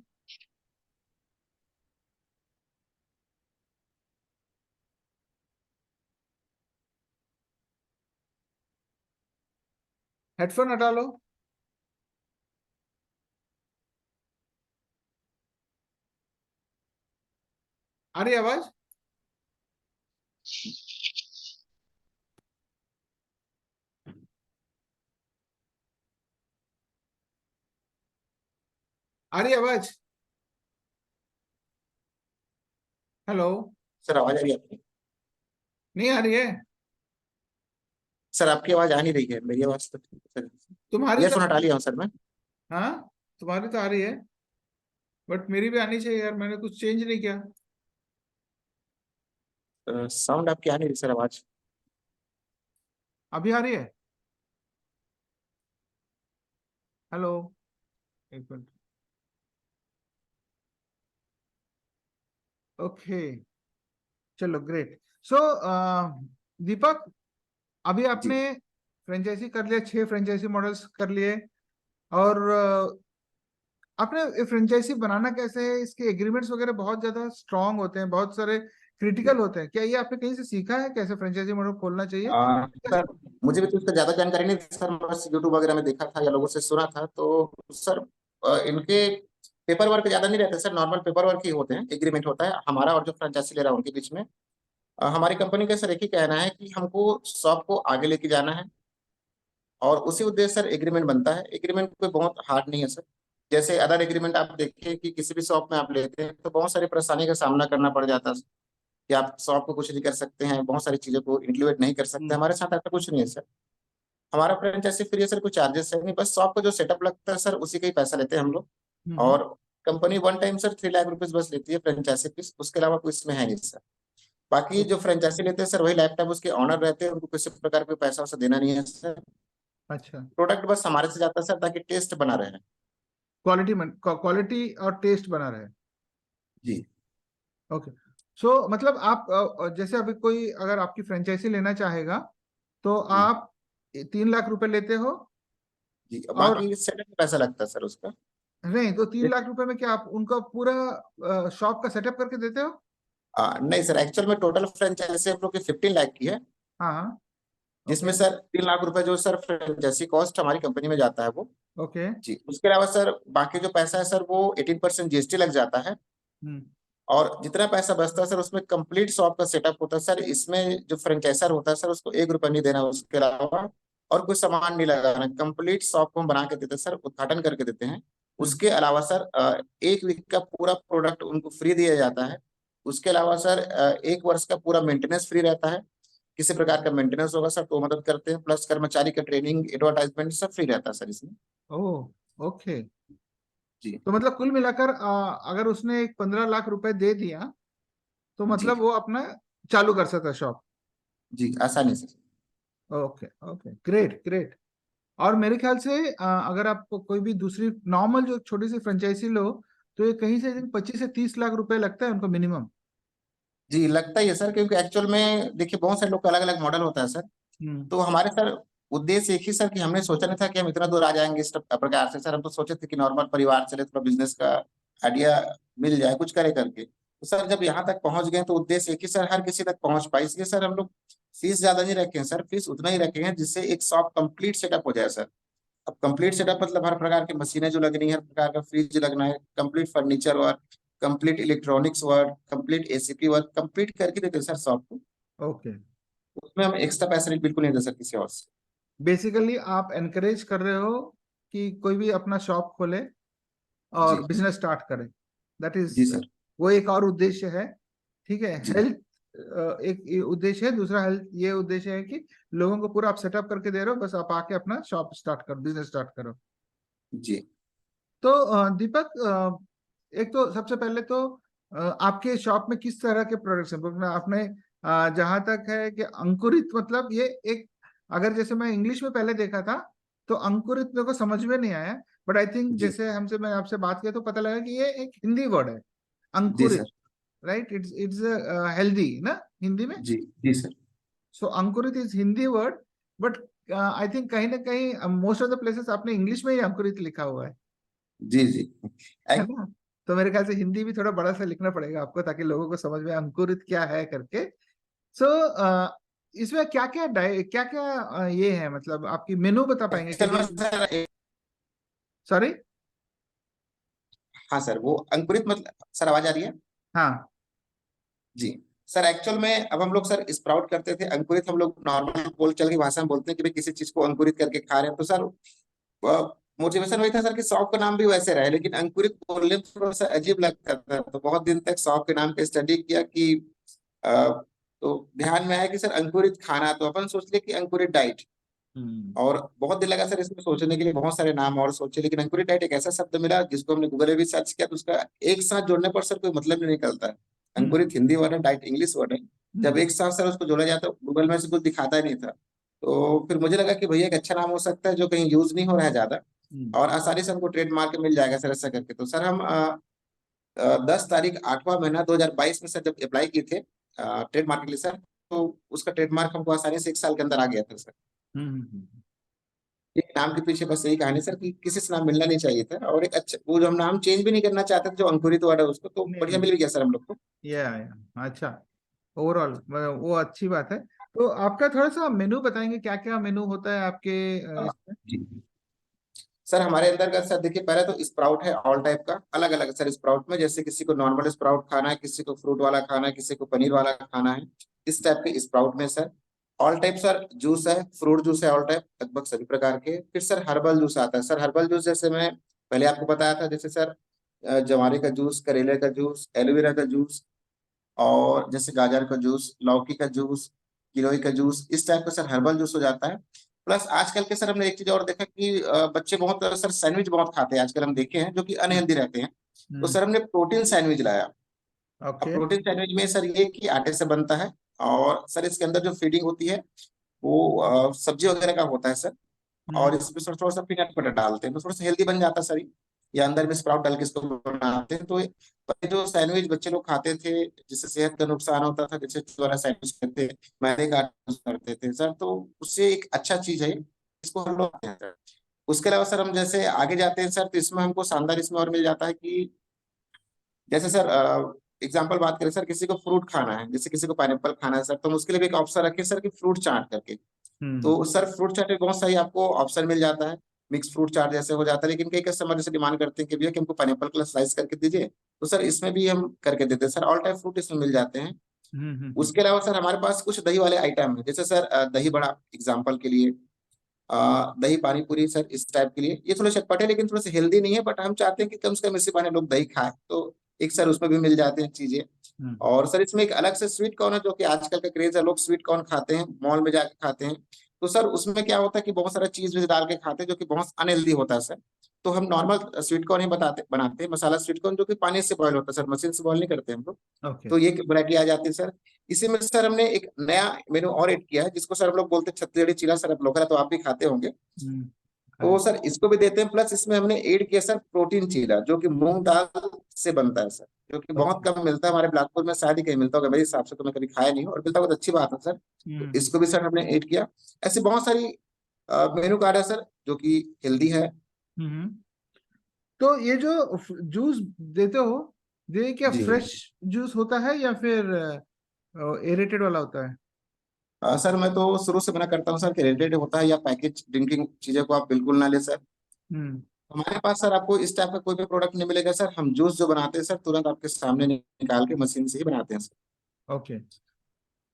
हेडफोन हटा लो। आ रही है आवाज? आ रही है आवाज? हेलो? सर आवाज आ रही है आपकी? नहीं आ रही है? सर आपकी आवाज आ नहीं रही है, मेरी आवाज तो ठीक है सर। तुम्हारी तो, ईयरफोन हटा लिया हूँ सर मैं। हाँ, तुम्हारी तो आ रही है, बट मेरी भी आनी चाहिए यार, मैंने कुछ चेंज नहीं किया। साउंड आपकी आ नहीं रही सर, आवाज। अभी आ रही है? हेलो? एक मिनट। ओके, चलो, ग्रेट। सो दीपक, अभी जी। आपने फ्रेंचाइजी कर लिया, 6 फ्रेंचाइजी मॉडल्स कर लिए, और आपने फ्रेंचाइजी बनाना कैसे है, इसके एग्रीमेंट्स वगैरह बहुत ज्यादा स्ट्रांग होते हैं, बहुत सारे क्रिटिकल होते हैं, क्या ये आपने कहीं से सीखा है कैसे फ्रेंचाइजी मॉडल खोलना चाहिए? सर मुझे भी तो इसका ज्यादा जानकारी नहीं थी सर, बस यूट्यूब वगैरह में देखा था या लोगों से सुना था। तो सर इनके पेपर वर्क ज्यादा नहीं रहते सर, नॉर्मल पेपर वर्क ही होते हैं। एग्रीमेंट होता है हमारा और जो फ्रेंचाइजी ले रहा है उनके बीच में। हमारी कंपनी का सर एक ही कहना है कि हमको शॉप को आगे लेके जाना है, और उसी उद्देश्य सर एग्रीमेंट बनता है। एग्रीमेंट कोई बहुत हार्ड नहीं है सर। जैसे अदर एग्रीमेंट आप देखिए कि किसी भी शॉप में आप लेते हैं तो बहुत सारी परेशानी का सामना करना पड़ जाता है कि आप शॉप को कुछ नहीं कर सकते हैं, बहुत सारी चीजों को इंक्लूड नहीं कर सकते। हम्म। हमारे साथ ऐसा कुछ नहीं है सर। हमारा फ्रेंचाइजी फ्री है सर, कोई चार्जेस है नहीं, बस शॉप का जो सेटअप लगता है सर उसी का ही पैसा लेते हैं हम लोग। हम्म। और company one time sir 3 lakh rupees बस लेती है फ्रेंचाइजी फीस, उसके अलावा कोई इसमें है नहीं सर। बाकी जो फ्रेंचाइजी लेते हैं सर वही लैपटॉप उसके ऑनर रहते हैं, उनको किसी प्रकार का पैसा उसे देना नहीं है सर। अच्छा, प्रोडक्ट बस हमारे से जाता है सर ताकि टेस्ट बना रहे। क्वालिटी और टेस्ट बना रहे। जी। ओके। सो मतलब आप जैसे अभी कोई अगर आपकी फ्रेंचाइजी लेना चाहेगा, तो जी। आप 3 लाख रुपए लेते हो, जी और और बाकी सेटअप में पैसा लगता है सर उसका। नहीं तो 3 लाख रुपए में क्या आप उनका पूरा शॉप का सेटअप करके देते हो? नहीं सर, एक्चुअल में टोटल फ्रेंचाइजी हम लोग की 15 लाख की है, हाँ, हाँ। जिसमें ओके, सर 3 लाख रुपए जो सर फ्रेंचाइजी कॉस्ट हमारी कंपनी में जाता है वो। ओके। जी, उसके अलावा सर बाकी जो पैसा है सर वो 18% जीएसटी लग जाता है। हम्म। और जितना पैसा बचता है सर उसमें कंप्लीट शॉप का सेटअप होता है सर। इसमें जो फ्रेंचाइजर होता है सर उसको 1 रुपया नहीं देना, उसके अलावा और कोई सामान नहीं लगाना। कंप्लीट शॉप को हम बना के देते हैं सर, उद्घाटन करके देते हैं। हम्म। उसके अलावा सर 1 वीक का पूरा प्रोडक्ट उनको फ्री दिया जाता है। उसके अलावा सर 1 वर्ष का पूरा मेंटेनेंस फ्री रहता है। किसी प्रकार का मेंटेनेंस होगा सर तो मदद करते हैं, प्लस कर्मचारी का ट्रेनिंग एडवर्टाइजमेंट सब फ्री रहता है सर इसमें। ओह, ओके। जी। तो मतलब कुल मिलाकर अगर उसने एक 15 लाख रुपए दे दिया, तो जी। मतलब वो अपना चालू कर सकता है शॉप। जी आसानी से। Okay, okay, great, great. और मेरे ख्याल से अगर आप कोई भी दूसरी नॉर्मल जो छोटी सी फ्रेंचाइजी लो, तो ये कहीं से 25 से 30 लाख रुपए लगता है उनको मिनिमम। जी लगता ही है सर, क्योंकि एक्चुअल में देखिए बहुत सारे लोग का अलग अलग मॉडल होता है सर। हम्म। तो हमारे सर उद्देश्य एक ही सर कि हमने सोचा नहीं था कि हम इतना दूर आ जाएंगे इस प्रकार से सर। हम तो सोचे थे कि नॉर्मल परिवार चले, थोड़ा बिजनेस का आइडिया मिल जाए कुछ करे करके। तो सर जब यहाँ तक पहुंच गए तो उद्देश्य एक ही सर, हर किसी तक पहुंच पाए, इसलिए सर हम लोग फीस ज्यादा नहीं रखे हैं सर। फीस उतना ही रखे हैं जिससे एक शॉप कंप्लीट सेटअप हो जाए सर। अब कंप्लीट सेटअप मतलब हर प्रकार की मशीनें जो लगनी है, हर प्रकार का फ्रिज लगना है, complete furniture work, complete electronics work, complete ACP work complete करके देते हैं सर शॉप को। ओके। उसमें हम एक्स्ट्रा पैसा बिल्कुल नहीं दे सकते किसी और से। बेसिकली आप एनकरेज कर रहे हो कि कोई भी अपना शॉप खोले, और जी बिजनेस स्टार्ट करें। दैट जी इज, सर। वो एक और उद्देश्य है। ठीक है, जी हेल्थ एक ये उद्देश्य है, दूसरा हेल्थ ये उद्देश्य है कि लोगों को पूरा आप सेटअप करके दे रहे हो, बस आप आके अपना शॉप स्टार्ट करो, बिजनेस स्टार्ट करो। जी तो दीपक, एक तो सबसे पहले तो आपके शॉप में किस तरह के प्रोडक्ट्स हैं? क्योंकि आपने जहां तक है कि अंकुरित मतलब ये एक, अगर जैसे मैं इंग्लिश में पहले देखा था तो अंकुरित मेरे को समझ में नहीं आया, बट आई थिंक जी जैसे मैं आपसे बात किया तो पता लगा कि ये एक हिंदी वर्ड है, जी अंकुरित। सर। राइट, इट्स हेल्दी ना हिंदी में। जी जी सर। सो अंकुरित is Hindi word, but I think कहीं ना कहीं मोस्ट ऑफ द प्लेसेस आपने इंग्लिश में ही अंकुरित लिखा हुआ जी जी है ना? तो मेरे ख्याल से हिंदी भी थोड़ा बड़ा सा लिखना पड़ेगा आपको, ताकि लोगों को समझ में आए अंकुरित क्या है करके। सो इसमें क्या क्या क्या क्या ये है, मतलब आपकी मेनू बता पाएंगे कि एक्चुअल में जो, सर सॉरी? हाँ सर, वो अंकुरित मतलब सर, आवाज आ रही है? हाँ। जी सर, एक्चुअल में अब हम लोग सर स्प्राउट करते थे, अंकुरित हम लोग नॉर्मल बोल चल की भाषा में बोलते हैं कि भाई किसी चीज को अंकुरित करके खा रहे हैं। तो सर मोटिवेशन वही था सर कि शॉप का नाम भी वैसे रहे, लेकिन अंकुरित बोलने में थोड़ा सा अजीब लगता था। तो बहुत दिन तक शॉप के नाम पे स्टडी किया कि अ, तो ध्यान में आया कि सर अंकुरित खाना, तो अपन सोच लिया कि अंकुरित डाइट। हम्म और बहुत दिन लगा सर इसमें सोचने के लिए, बहुत सारे नाम और सोचे, लेकिन अंकुरित डाइट एक ऐसा शब्द मिला जिसको हमने गूगल में भी सर्च किया, तो उसका एक साथ जोड़ने पर सर कोई मतलब नहीं निकलता है। हम्म अंकुरित हिंदी वर्ड है, डाइट इंग्लिश वर्ड है। जब हम्म एक साथ सर उसको जोड़ा जाए तो गूगल में से कुछ दिखाता ही नहीं था। तो फिर मुझे लगा कि भैया एक अच्छा नाम हो सकता है जो कहीं यूज नहीं हो रहा है ज्यादा, हम्म और आसानी से हमको ट्रेडमार्क मिल जाएगा सर, ऐसा करके। तो सर हम 10 तारीख 8वां महीना 2022 में सर जब अप्लाई किए थे ट्रेडमार्क के लिए सर, तो उसका ट्रेडमार्क हमको आसानी से 1 साल के अंदर आ गया था सर। हम्म। एक नाम के पीछे बस यही कहानी सर कि किसी से नाम मिलना नहीं चाहिए था, और एक अच्छा वो जो हम नाम चेंज भी नहीं करना चाहते थे, जो अंकुरित वर्ड है उसको, तो नहीं बढ़िया नहीं, मिल गया सर हम लोग को। अच्छा, ओवरऑल वो अच्छी बात है। तो आपका थोड़ा सा मेनू बताएंगे, क्या क्या मेनू होता है आपके हाँ, इसमें? जी सर, हमारे अंदर का सर देखिए, पहले तो स्प्राउट है ऑल टाइप का, अलग अलग सर स्प्राउट में, जैसे किसी को नॉर्मल स्प्राउट खाना है, किसी को फ्रूट वाला खाना है, किसी को पनीर वाला खाना है, इस टाइप के स्प्राउट में sir. All type sir juice है, फ्रूट जूस है ऑल टाइप, लगभग सभी प्रकार के। फिर सर हर्बल जूस आता है सर। हर्बल जूस जैसे मैं पहले आपको बताया था, जैसे सर जवारे का जूस, करेले का जूस, एलोवेरा का जूस, और जैसे गाजर का जूस, लौकी का जूस, गिलोय का जूस, इस टाइप का सर हर्बल जूस हो जाता है। प्लस आजकल के सर हमने एक चीज और देखा कि बच्चे बहुत सर सैंडविच बहुत खाते हैं आजकल, हम देखे हैं, जो कि अनहेल्दी रहते हैं। तो हम्म सर हमने प्रोटीन सैंडविच लाया। अब ओके। प्रोटीन सैंडविच में सर ये कि आटे से बनता है, और सर इसके अंदर जो फीडिंग होती है वो सब्जी वगैरह का होता है सर। और हम्म इसमें थोड़ा सा पीनट बटर डालते हैं तो थोड़ा सा हेल्दी बन जाता है सर। या अंदर में स्प्राउट डाल के इसको बनाते हैं। तो पहले जो सैंडविच बच्चे लोग खाते थे जिससे सेहत का नुकसान होता था, जैसे वाला सैंडविच करते थे, मैदे का यूज करते थे सर, तो उससे एक अच्छा चीज है, इसको हम लोग खाते हैं सर। उसके अलावा सर हम जैसे आगे जाते हैं सर, तो इसमें हमको शानदार इसमें और मिल जाता है कि जैसे सर एग्जाम्पल बात करें सर, किसी को फ्रूट खाना है, जैसे किसी को पाइनएप्पल खाना है सर, तो हम उसके लिए भी एक ऑप्शन रखें सर कि फ्रूट चाट करके। हम्म तो सर फ्रूट चाट में बहुत सारी आपको ऑप्शन मिल जाता है, मिक्स फ्रूट चाट जैसे हो जाता है। लेकिन कई कस्टमर जैसे डिमांड करते हैं कि भैया कि हमको पाइनएप्पल का स्लाइस करके दीजिए, तो सर इसमें भी हम करके देते हैं सर। ऑल टाइप फ्रूट इसमें मिल जाते हैं। उसके अलावा सर हमारे पास कुछ दही वाले आइटम है, जैसे सर दही बड़ा एग्जाम्पल के लिए, दही पानी पूरी सर, इस टाइप के लिए। ये थोड़े चटपटे लेकिन थोड़े से हेल्दी नहीं है, बट हम चाहते हैं कि कम से कम इसी बहाने लोग दही खाएं, तो एक सर उसमें भी मिल जाते हैं चीजें। हम्म और सर इसमें एक अलग से स्वीट कॉर्न है, जो कि आजकल का क्रेज है, लोग स्वीट कॉर्न खाते हैं, मॉल में जाके खाते हैं। तो सर उसमें क्या होता है कि बहुत सारा चीज भी डाल के खाते हैं, जो कि बहुत अनहेल्दी होता है सर। तो हम नॉर्मल स्वीट कॉर्न ही बनाते हैं, मसाला स्वीट कॉर्न, जो कि पानी से बॉयल होता है सर, मशीन से बॉयल नहीं करते हम लोग। ओके। तो ये वैरायटी आ जाती है सर। इसी में सर हमने एक नया मेनू और ऐड किया है, जिसको सर हम लोग बोलते हैं छत्तीसगढ़ी चीला सर, आप लोग तो आप भी खाते होंगे। तो करेक्ट। सर इसको भी देते हैं, प्लस इसमें हमने ऐड किया सर प्रोटीन चीला, जो कि मूंग दाल से बनता है सर, जो कि बहुत ओके। कम मिलता है हमारे बिलासपुर में, शायद ही कहीं मिलता होगा, मेरे हिसाब से तो मैं कभी खाया नहीं हूँ, और मिलता होगा तो अच्छी बात है सर। तो हम्म इसको भी सर हमने ऐड किया। ऐसी बहुत सारी मेनू कार्ड है सर, जो कि हेल्दी है। हम्म। तो ये जो जूस देते हो, ये क्या जी फ्रेश जूस होता है या फिर एरेटेड वाला होता है? सर मैं तो शुरू से मना करता हूँ सर कि रेटेड होता है या पैकेज ड्रिंकिंग चीजें को आप बिल्कुल ना ले सर। हम्म हमारे पास सर आपको इस टाइप का कोई भी प्रोडक्ट नहीं मिलेगा सर। हम जूस जो बनाते हैं सर, तुरंत आपके सामने निकाल के मशीन से ही बनाते हैं सर। ओके।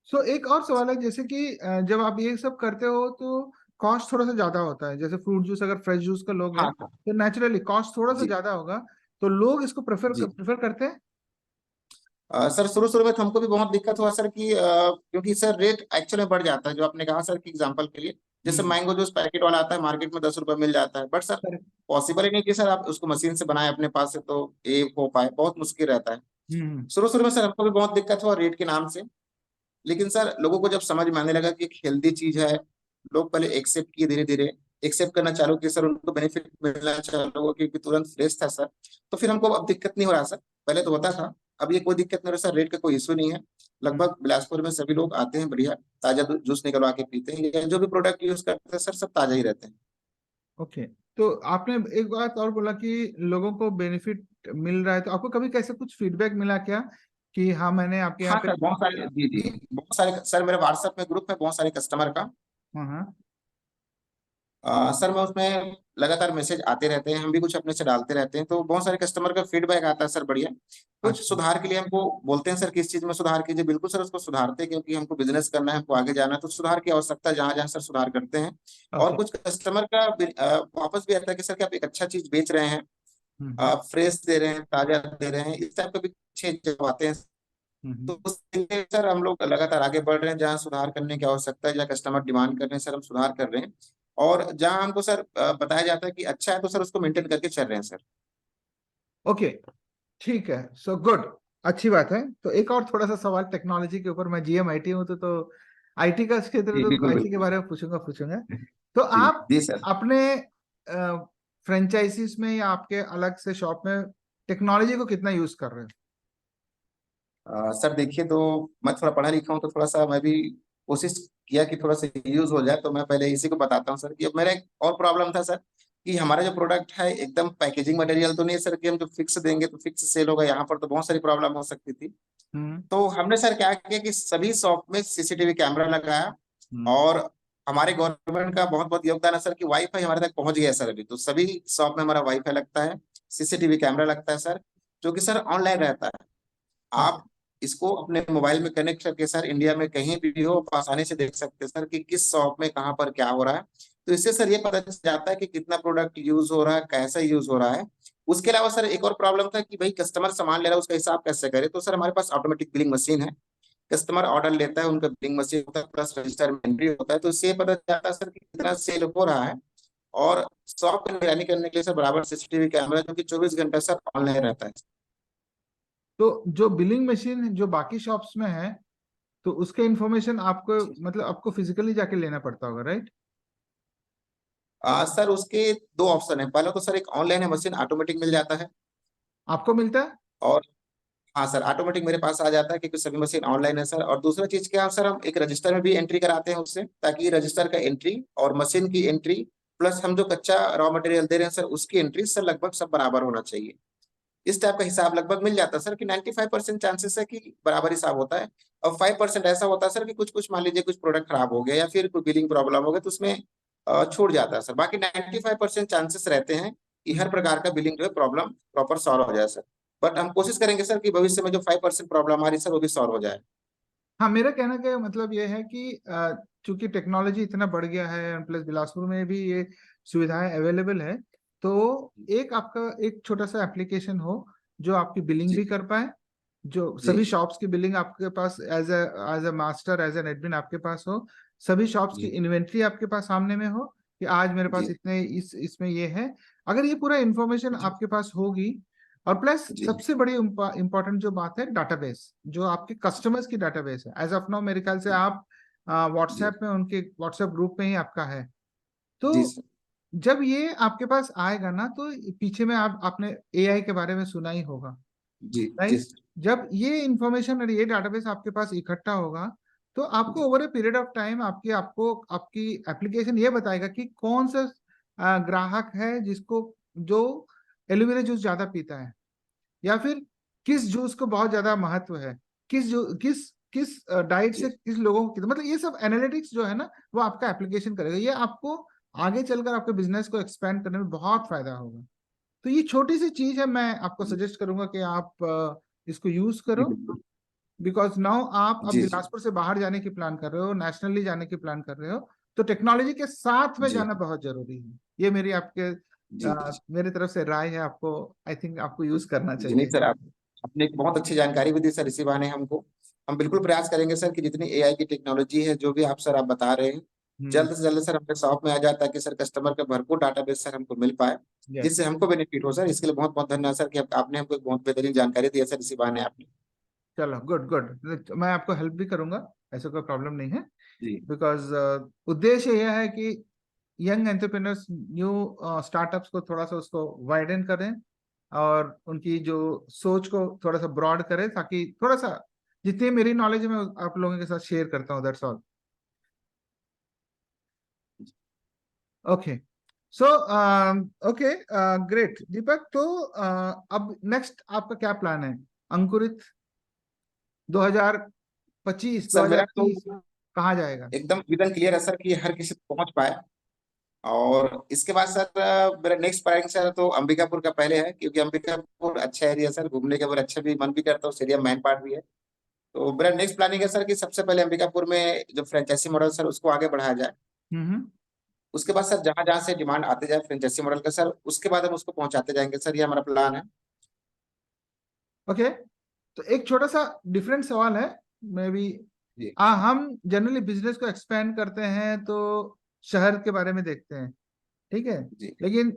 सो एक और सवाल है, जैसे कि जब आप ये सब करते हो तो कॉस्ट थोड़ा सा ज्यादा होता है। जैसे फ्रूट जूस, अगर फ्रेश जूस का लोग हैं हाँ हाँ। तो नेचुरली कॉस्ट थोड़ा सा जी ज्यादा होगा। तो लोग इसको जी प्रेफर करते हैं। सर, शुरू शुरू में तो हमको भी बहुत दिक्कत हुआ सर कि क्योंकि सर रेट एक्चुअल में बढ़ जाता है, जो आपने कहा सर कि एग्जांपल के लिए जैसे हम्म। मैंगो जूस पैकेट वाला आता है मार्केट में 10 रुपए मिल जाता है, बट सर Correct. पॉसिबल ही नहीं कि सर आप उसको मशीन से बनाए अपने पास से, तो ये हो पाए, बहुत मुश्किल रहता है। हम्म। शुरू शुरू में सर हमको भी बहुत दिक्कत हुआ रेट के नाम से, लेकिन सर लोगों को जब समझ में आने लगा कि एक हेल्दी चीज है, लोग पहले एक्सेप्ट किए, धीरे धीरे एक्सेप्ट करना चालू किए सर, उनको बेनिफिट मिलना चालू हुआ क्योंकि तुरंत फ्रेश था सर। तो फिर हमको अब दिक्कत नहीं हो रहा सर, पहले तो होता था, अब ये कोई दिक्कत नहीं हो रहा सर, रेट का कोई इशू नहीं है। लगभग बिलासपुर में सभी लोग आते हैं, बढ़िया ताजा जूस निकलवा के पीते हैं, या जो भी प्रोडक्ट यूज करते हैं सर सब ताजा ही रहते हैं। ओके। तो आपने एक बात और बोला कि लोगों को बेनिफिट मिल रहा है, तो आपको कभी कैसे कुछ फीडबैक मिला क्या कि हाँ मैंने आपके यहाँ हाँ पे। सर, बहुत सारे, जी जी, बहुत सारे सर, मेरे व्हाट्सएप में ग्रुप है बहुत सारे कस्टमर का। हाँ हाँ। सर मैं उसमें लगातार मैसेज आते रहते हैं, हम भी कुछ अपने से डालते रहते हैं, तो बहुत सारे कस्टमर का फीडबैक आता है सर, बढ़िया। कुछ अच्छा। सुधार के लिए हमको बोलते हैं सर, किस चीज में सुधार कीजिए, बिल्कुल सर उसको सुधारते हैं, क्योंकि हमको बिजनेस करना है, हमको आगे जाना है, तो सुधार की आवश्यकता है, जहां जहां सर सुधार करते हैं। और ओके। कुछ कस्टमर का वापस भी आता है कि सर कि आप एक अच्छा चीज बेच रहे हैं, हम्म। आप फ्रेश दे रहे हैं, ताजा दे रहे हैं, इस टाइप का भी अच्छे जवाब आते हैं। हम्म। तो उसके लिए सर हम लोग लगातार आगे बढ़ रहे हैं, जहाँ सुधार करने की आवश्यकता है, जहाँ कस्टमर डिमांड कर रहे हैं सर हम सुधार कर रहे हैं, और जहाँ हमको सर बताया जाता है कि अच्छा है, तो सर उसको मेंटेन करके चल रहे हैं सर। ओके, ठीक है, सो गुड, अच्छी बात है। तो एक और थोड़ा सा सवाल टेक्नोलॉजी के ऊपर, मैं जीएम आईटी हूँ तो आईटी का क्षेत्र है, जी तो बिल्कुल आईटी के बिल्कुल। बारे में पूछूंगा। तो जी आप जी सर। अपने फ्रेंचाइजीज में या आपके अलग से शॉप में टेक्नोलॉजी को कितना यूज कर रहे हो? सर देखिए, तो मैं थोड़ा पढ़ा लिखा हूँ, तो थोड़ा सा मैं भी कोशिश किया कि थोड़ा सा यूज हो जाए, तो मैं पहले इसी को बताता हूँ सर कि अब मेरा एक और प्रॉब्लम था सर, कि हमारा जो प्रोडक्ट है एकदम पैकेजिंग मटेरियल तो नहीं है सर, कि हम जो फिक्स देंगे तो फिक्स सेल होगा, यहाँ पर तो बहुत सारी प्रॉब्लम हो सकती थी। हम्म। तो हमने सर क्या किया कि सभी शॉप में सीसीटीवी कैमरा लगाया, हम्म। और हमारे गवर्नमेंट का बहुत बहुत योगदान है सर कि वाईफाई हमारे तक पहुंच गया है सर, अभी तो सभी शॉप में हमारा वाईफाई लगता है, सीसीटीवी कैमरा लगता है सर, जो कि सर ऑनलाइन रहता है। ओके। आप इसको अपने मोबाइल में कनेक्ट करके सर इंडिया में कहीं भी हो आप आसानी से देख सकते हैं सर कि किस शॉप में कहाँ पर क्या हो रहा है। तो इससे सर ये पता चल जाता है कि कितना प्रोडक्ट यूज हो रहा है, कैसा यूज हो रहा है। उसके अलावा सर एक और प्रॉब्लम था कि भाई कस्टमर सामान ले रहा है, उसका हिसाब कैसे करे, तो सर हमारे पास ऑटोमेटिक बिलिंग मशीन है, कस्टमर ऑर्डर लेता है, उनका बिलिंग मशीन होता है, प्लस रजिस्टर में एंट्री होता है, तो इससे ये पता चलता है सर कि कितना सेल हो रहा है। और शॉप की निगरानी करने के लिए सर बराबर सीसीटीवी कैमरा जो कि 24 घंटे सर ऑनलाइन रहता है। तो जो बिलिंग मशीन जो बाकी शॉप्स में है, तो उसके इंफॉर्मेशन आपको, मतलब आपको फिजिकली जाके लेना पड़ता होगा, राइट? सर उसके दो ऑप्शन है, पहला तो सर एक ऑनलाइन है, मशीन ऑटोमेटिक मिल जाता है। आपको मिलता है? और हाँ सर, ऑटोमेटिक मेरे पास आ जाता है क्योंकि सभी मशीन ऑनलाइन है सर। और दूसरा चीज क्या है सर, हम एक रजिस्टर में भी एंट्री कराते हैं उससे, ताकि रजिस्टर का एंट्री और मशीन की एंट्री प्लस हम जो कच्चा रॉ मटेरियल दे रहे हैं सर उसकी एंट्री सर लगभग सब बराबर होना चाहिए। इस टाइप का हिसाब लगभग मिल जाता है सर कि 95% चांसेस है कि बराबर हिसाब होता है। और 5% ऐसा होता है सर कि कुछ कुछ मान लीजिए कुछ प्रोडक्ट खराब हो गया या फिर कोई बिलिंग प्रॉब्लम हो गया, तो उसमें छूट जाता है सर। बाकी 95% चांसेस रहते हैं कि हर प्रकार का बिलिंग जो है प्रॉब्लम प्रॉपर सॉल्व हो जाए सर। बट हम कोशिश करेंगे सर कि भविष्य में जो 5% प्रॉब्लम आ रही है सर वो भी सॉल्व हो जाए। हाँ, मेरा कहने का मतलब ये है कि चूंकि टेक्नोलॉजी इतना बढ़ गया है, प्लस बिलासपुर में भी ये सुविधाएं अवेलेबल है, तो एक आपका एक छोटा सा एप्लीकेशन हो जो आपकी बिलिंग भी जी कर पाए, जो जी सभी शॉप्स की बिलिंग आपके पास as a master, as an admin आपके पास हो, सभी शॉप्स की जी इन्वेंट्री आपके पास सामने में हो कि आज मेरे पास जी इतने इसमें ये है। अगर ये पूरा इंफॉर्मेशन जी आपके पास होगी, और प्लस जी सबसे बड़ी इंपॉर्टेंट जो बात है, डाटाबेस, जो आपके कस्टमर्स की डाटाबेस है। एज ऑफ नाउ मेरे ख्याल से आप जी व्हाट्सएप में, उनके व्हाट्सएप ग्रुप में ही आपका है। तो जी सर। जब ये आपके पास आएगा ना, तो पीछे में आपने एआई के बारे में सुना ही होगा, जी जी राइट? सर। जब ये इंफॉर्मेशन और ये डाटाबेस आपके पास इकट्ठा होगा, तो आपको जी over a period of time आपकी एप्लीकेशन ये बताएगा कि कौन सा ग्राहक है जिसको जो एलोवेरा जूस ज्यादा पीता है, या फिर किस जूस को बहुत ज्यादा महत्व है, किस किस डाइट से जी किस लोगों को मतलब ये सब एनालिटिक्स जो है ना, वो आपका एप्लीकेशन करेगा। ये आपको आगे चलकर आपके बिजनेस को एक्सपेंड करने में बहुत फायदा होगा। तो ये छोटी सी चीज है, मैं आपको जी सजेस्ट करूंगा कि आप इसको यूज जी करो। बिल्कुल। बिकॉज नाउ आप अब जी जी बिलासपुर से बाहर जाने की प्लान कर रहे हो, नेशनली जाने की प्लान कर रहे हो, तो टेक्नोलॉजी के साथ में जी जाना बहुत जरूरी है। ये मेरी आपके जी मेरी तरफ से राय है, आपको आई थिंक आपको यूज करना जी। नहीं चाहिए। सर, आप आपने एक बहुत अच्छी जानकारी भी दी सर इसी बहाने हमको। हम बिल्कुल प्रयास करेंगे सर कि जितनी एआई की टेक्नोलॉजी है, जो भी आप बता रहे हैं, हम्म। जल्द से जल्द सर अपने शॉप में आ जाए, ताकि सर कस्टमर का भरपूर डाटाबेस सर हमको मिल पाए, यस। जिससे हमको बेनिफिट हो सर। इसके लिए बहुत बहुत धन्यवाद सर कि आपने हमको एक बहुत बेहतरीन जानकारी दी है सर इसी बहाने आपने। चलो, गुड गुड, मैं आपको हेल्प भी करूंगा, ऐसा कोई प्रॉब्लम नहीं है। जी बिकॉज उद्देश्य यह है कि यंग एंटरप्रेन्योर्स, न्यू स्टार्टअप्स को थोड़ा सा उसको वाइडन करें, और उनकी जो सोच को थोड़ा सा ब्रॉड करें, ताकि थोड़ा सा जितनी मेरी नॉलेज है मैं आप लोगों के साथ शेयर करता हूँ, that's all. Okay. So okay, great Deepak. तो अब नेक्स्ट आपका क्या प्लान है? अंकुरित 2025 सर, मेरा तो 2030 कहाँ जाएगा? एकदम विजन क्लियर है सर कि हर किसी तक पहुंच पाए। और इसके बाद सर मेरा नेक्स्ट प्लानिंग सर तो अंबिकापुर का पहले है, क्योंकि अंबिकापुर अच्छा एरिया सर, घूमने का बड़ा अच्छा भी मन भी करता है, उस एरिया में मैन पार्ट भी है। तो मेरा नेक्स्ट प्लानिंग है सर कि सबसे पहले अंबिकापुर में जो फ्रेंचाइजी मॉडल सर उसको आगे बढ़ाया जाए। हम्म। उसके बाद सर जहां जहां से डिमांड आते जाए फ्रेंचाइजी मॉडल का सर, उसके बाद हम उसको पहुंचाते जाएंगे सर, ये हमारा प्लान है। ओके। तो एक छोटा सा डिफरेंट सवाल है, मे बी। जी हम जनरली बिजनेस को एक्सपेंड करते हैं तो शहर के बारे में देखते हैं, ठीक है। जी। लेकिन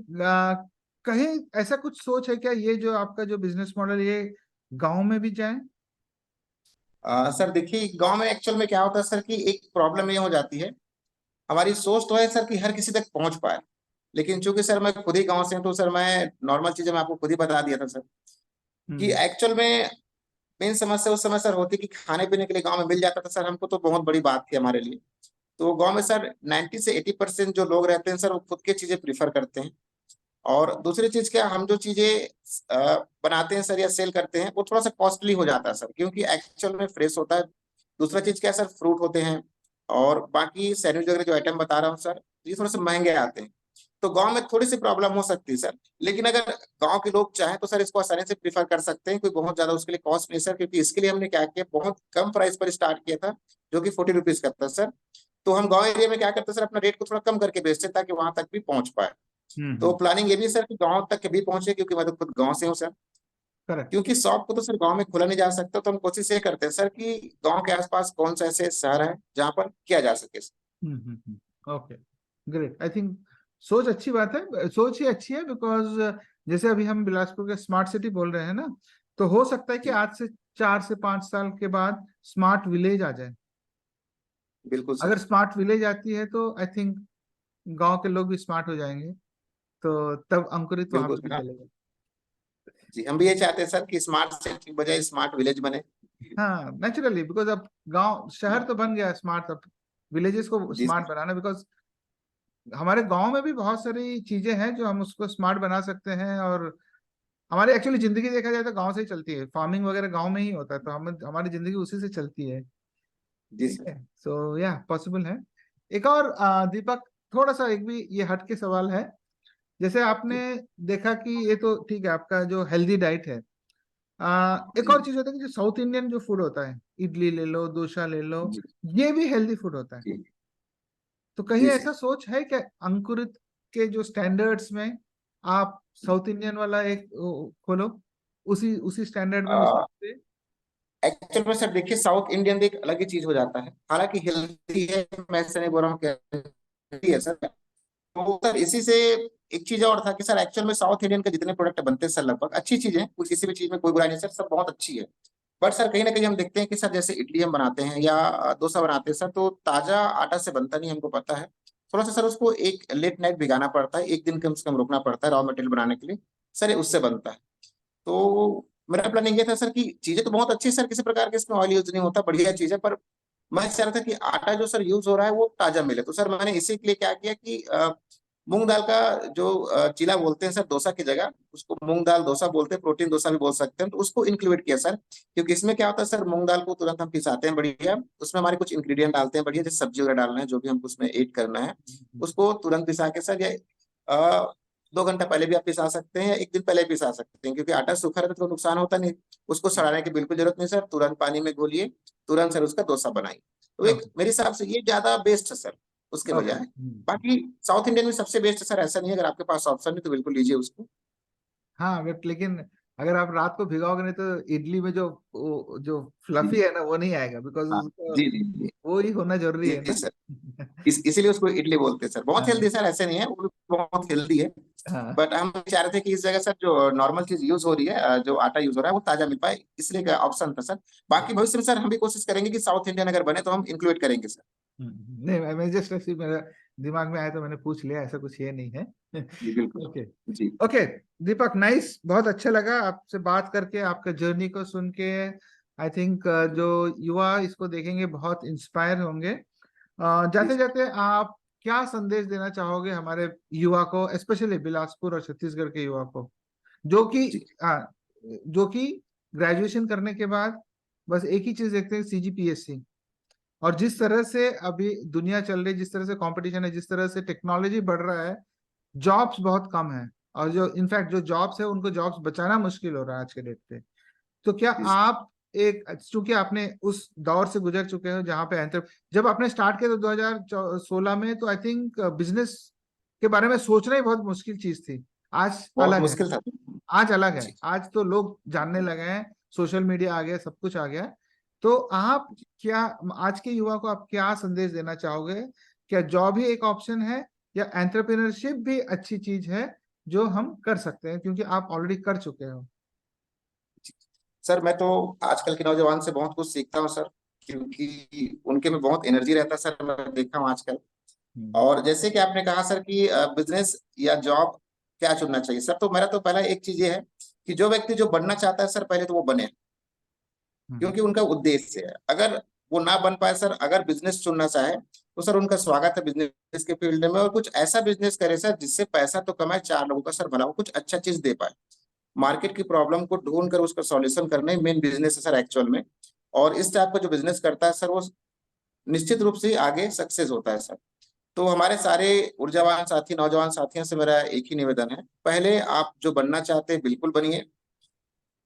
कहीं ऐसा कुछ सोच है क्या, ये जो आपका जो बिजनेस मॉडल, ये गांव में भी जाए? सर देखिए, गांव में एक्चुअल में क्या होता है सर कि एक प्रॉब्लम ये हो जाती है। हमारी सोच तो है सर कि हर किसी तक पहुंच पाए, लेकिन चूंकि सर मैं खुद ही गांव से हूं, तो सर मैं नॉर्मल चीजें मैं आपको खुद ही बता दिया था सर कि हम्म। एक्चुअल में मेन समस्या उस समय सर होती कि खाने पीने के लिए गांव में मिल जाता था सर हमको, तो बहुत बड़ी बात थी हमारे लिए। तो गांव में सर 90 से 80% जो लोग रहते हैं सर, वो खुद की चीजें प्रीफर करते हैं। और दूसरी चीज क्या, हम जो चीजें बनाते हैं सर या सेल करते हैं, वो थोड़ा सा कॉस्टली हो जाता है सर, क्योंकि एक्चुअल में फ्रेश होता है। दूसरा चीज क्या है सर, फ्रूट होते हैं। और बाकी सैंडविच वगैरह जो आइटम बता रहा हूँ सर, ये थोड़े से महंगे आते हैं। तो गांव में थोड़ी सी प्रॉब्लम हो सकती है सर, लेकिन अगर गांव के लोग चाहें तो सर इसको आसानी से प्रीफर कर सकते हैं, कोई बहुत ज्यादा उसके लिए कॉस्ट नहीं सर, क्योंकि इसके लिए हमने क्या किया, बहुत कम प्राइस पर स्टार्ट किया था, जो कि 40 रुपीज का था सर। तो हम गांव एरिया में क्या करते हैं सर, अपना रेट को थोड़ा कम करके बेचते हैं, ताकि वहां तक भी पहुंच पाए। तो हम्म। प्लानिंग ये भी है सर कि गांव तक भी पहुंचे, क्योंकि मैं तो खुद गांव से हूँ सर। करेक्ट। क्योंकि शॉप को तो सर गांव में खोला नहीं जा सकता, तो हम कोशिश ये करते हैं सर कि गांव के आसपास कौन सा ऐसे शहर है जहाँ पर किया जा सके। Okay, great. आई थिंक सोच अच्छी बात है, सोच ही अच्छी है, बिकॉज जैसे अभी हम बिलासपुर के स्मार्ट सिटी बोल रहे हैं ना, तो हो सकता है कि जी आज से 4 से 5 साल के बाद स्मार्ट विलेज आ जाए। बिल्कुल सर। अगर स्मार्ट विलेज आती है तो आई थिंक गांव के लोग भी स्मार्ट हो जाएंगे, तो तब अंकुरित वहां बिल्कुल पे भी सर, हाँ। चलेगा। जी, हम भी ये चाहते हैं सर कि स्मार्ट सिटी की बजाय स्मार्ट विलेज बने। हाँ, नेचुरली, बिकॉज अब गांव शहर तो बन गया स्मार्ट, अब विलेजेस को जी स्मार्ट सर। बनाना, बिकॉज हमारे गांव में भी बहुत सारी चीजें हैं जो हम उसको स्मार्ट बना सकते हैं। और हमारी एक्चुअली जिंदगी देखा जाए तो गांव से ही चलती है, फार्मिंग वगैरह गांव में ही होता है, तो हम हमारी जिंदगी उसी से चलती है। जी ठीक सर। है, सो या पॉसिबल है। एक और दीपक, थोड़ा सा एक भी ये हट के सवाल है। जैसे आपने जी देखा कि ये तो ठीक है, आपका जो हेल्दी डाइट है, एक जी और चीज होता है कि जो साउथ इंडियन जो फूड होता है, इडली ले लो, डोसा ले लो, जी ये भी हेल्दी फूड होता है। जी तो कहीं जी ऐसा सर। सोच है क्या, अंकुरित के जो स्टैंडर्ड्स में आप साउथ इंडियन वाला एक खोलो, उसी उसी स्टैंडर्ड में उसी पे? एक्चुअल में सर देखिए, साउथ इंडियन भी एक अलग ही चीज हो जाता है, हालांकि हेल्थी है, मैं ऐसे नहीं बोल रहा हूँ कि healthy है सर। तो सर इसी से एक चीज और था कि सर एक्चुअल में साउथ इंडियन के जितने प्रोडक्ट बनते हैं सर, लगभग अच्छी चीजें हैं, कुछ किसी भी चीज में कोई बुराई नहीं सर, सब बहुत अच्छी है। बट सर कहीं ना कहीं हम देखते हैं कि सर जैसे इडली हम बनाते हैं या डोसा बनाते हैं सर, तो ताजा आटा से बनता नहीं, हमको पता है। थोड़ा सा सर उसको एक लेट नाइट भिगाना पड़ता है, एक दिन कम से कम रुकना पड़ता है रॉ मटेरियल बनाने के लिए सर, ये उससे बनता है। तो मेरा प्लानिंग ये था सर कि चीजें तो बहुत अच्छी है सर, किसी प्रकार के इसमें ऑयल यूज नहीं होता, बढ़िया चीज है। पर मैं चाह रहा था कि आटा जो सर यूज हो रहा है वो ताजा मिले, तो सर मैंने इसी के लिए क्या किया कि मूंग दाल का जो चीला बोलते हैं सर डोसा की जगह, उसको मूंग दाल डोसा बोलते हैं, प्रोटीन डोसा भी बोल सकते हैं, तो उसको इंक्लूड किया सर। क्योंकि इसमें क्या होता है सर, मूंग दाल को तुरंत हम पिसाते हैं बढ़िया, उसमें हमारे कुछ इंग्रेडिएंट डालते हैं बढ़िया, जैसे सब्जी वगैरह डालना है, जो भी हमको उसमें ऐड करना है, उसको तुरंत पिसा के सर, ये 2 घंटा पहले भी आप पिसा सकते हैं या एक दिन पहले भी पिसा सकते हैं, क्योंकि आटा सूखा रहता है तो नुकसान होता नहीं। उसको सड़ाने की बिल्कुल जरूरत नहीं सर, तुरंत पानी में घोलिए, तुरंत सर उसका डोसा बनाइए। तो एक ओके। मेरे हिसाब से ये ज्यादा बेस्ट है सर। उसके ओके। बजाय। बाकी साउथ इंडियन में सबसे बेस्ट है सर, ऐसा नहीं है, अगर आपके पास ऑप्शन है तो बिल्कुल लीजिए उसको। हाँ बट लेकिन अगर आप रात को भिगोगे नहीं तो इडली में जो जी फ्लफी है ना वो नहीं आएगा, बिकॉज हाँ, उसको जी जी जी वो ही होना जरूरी है जी ना। सर, इसीलिए उसको इडली बोलते हैं सर। बहुत हाँ हेल्दी सर, ऐसे नहीं है, वो भी बहुत हेल्दी है। हाँ। बट हम चाह रहे थे कि इस जगह सर जो नॉर्मल चीज यूज हो रही है, जो आटा यूज हो रहा है वो ताजा मिल पाए, इसलिए का ऑप्शन था सर। बाकी भविष्य में सर हम भी कोशिश करेंगे कि साउथ इंडियन अगर बने तो हम इंक्लूड करेंगे सर। नहीं मैं जस्ट ऐसे मेरे दिमाग में आया तो मैंने पूछ लिया, ऐसा कुछ ये नहीं है। जी बिल्कुल। ओके। जी ओके दीपक, नाइस, बहुत अच्छा लगा आपसे बात करके, आपका जर्नी को सुन के। आई थिंक जो युवा इसको देखेंगे बहुत इंस्पायर होंगे। जी जाते सर। जाते आप क्या संदेश देना चाहोगे हमारे युवा को, स्पेशली बिलासपुर और छत्तीसगढ़ के युवा को, जो कि जी जो कि ग्रेजुएशन करने के बाद बस एक ही चीज देखते हैं, सीजीपीएससी। और जिस तरह से अभी दुनिया चल रही है, जिस तरह से कंपटीशन है, जिस तरह से टेक्नोलॉजी बढ़ रहा है, जॉब्स बहुत कम है। और जो इनफैक्ट जो जॉब्स है उनको जॉब्स बचाना मुश्किल हो रहा है आज के डेट पे। तो क्या जी सर। आप एक, चूंकि आपने उस दौर से गुजर चुके हो जहां पे जब आपने स्टार्ट किया तो 2016 में, तो आई थिंक बिजनेस के बारे में सोचना ही बहुत मुश्किल चीज थी। आज बहुत अलग है। मुश्किल था। आज अलग है, जी आज तो लोग जानने लगे हैं, सोशल मीडिया आ गया, सब कुछ आ गया। तो आप क्या, आज के युवा को आप क्या संदेश देना चाहोगे? क्या जॉब ही एक ऑप्शन है, या एंटरप्रेन्योरशिप भी अच्छी चीज है जो हम कर सकते हैं, क्योंकि आप ऑलरेडी कर चुके हो? सर, मैं तो आजकल के नौजवान से बहुत कुछ सीखता हूँ सर, क्योंकि उनके में बहुत एनर्जी रहता है सर, मैं देखा हूँ आजकल। हम्म। और जैसे कि आपने कहा सर कि बिजनेस या जॉब क्या चुनना चाहिए सर, तो मेरा तो पहला एक चीज ये है कि जो व्यक्ति जो बनना चाहता है सर, पहले तो वो बने, हम्म। क्योंकि उनका उद्देश्य है। अगर वो ना बन पाए सर, अगर बिजनेस चुनना चाहे तो सर उनका स्वागत है बिजनेस के फील्ड में, और कुछ ऐसा बिजनेस करे सर जिससे पैसा तो कमाए, चार लोगों का सर भला हो, कुछ अच्छा चीज दे पाए। मार्केट की प्रॉब्लम को ढूंढ कर उसका सॉल्यूशन करना ही मेन बिजनेस है सर एक्चुअल में। और इस टाइप का जो बिजनेस करता है सर, वो निश्चित रूप से आगे सक्सेस होता है सर। तो हमारे सारे ऊर्जावान साथी, नौजवान साथियों से मेरा एक ही निवेदन है, पहले आप जो बनना चाहते हैं बिल्कुल बनिए,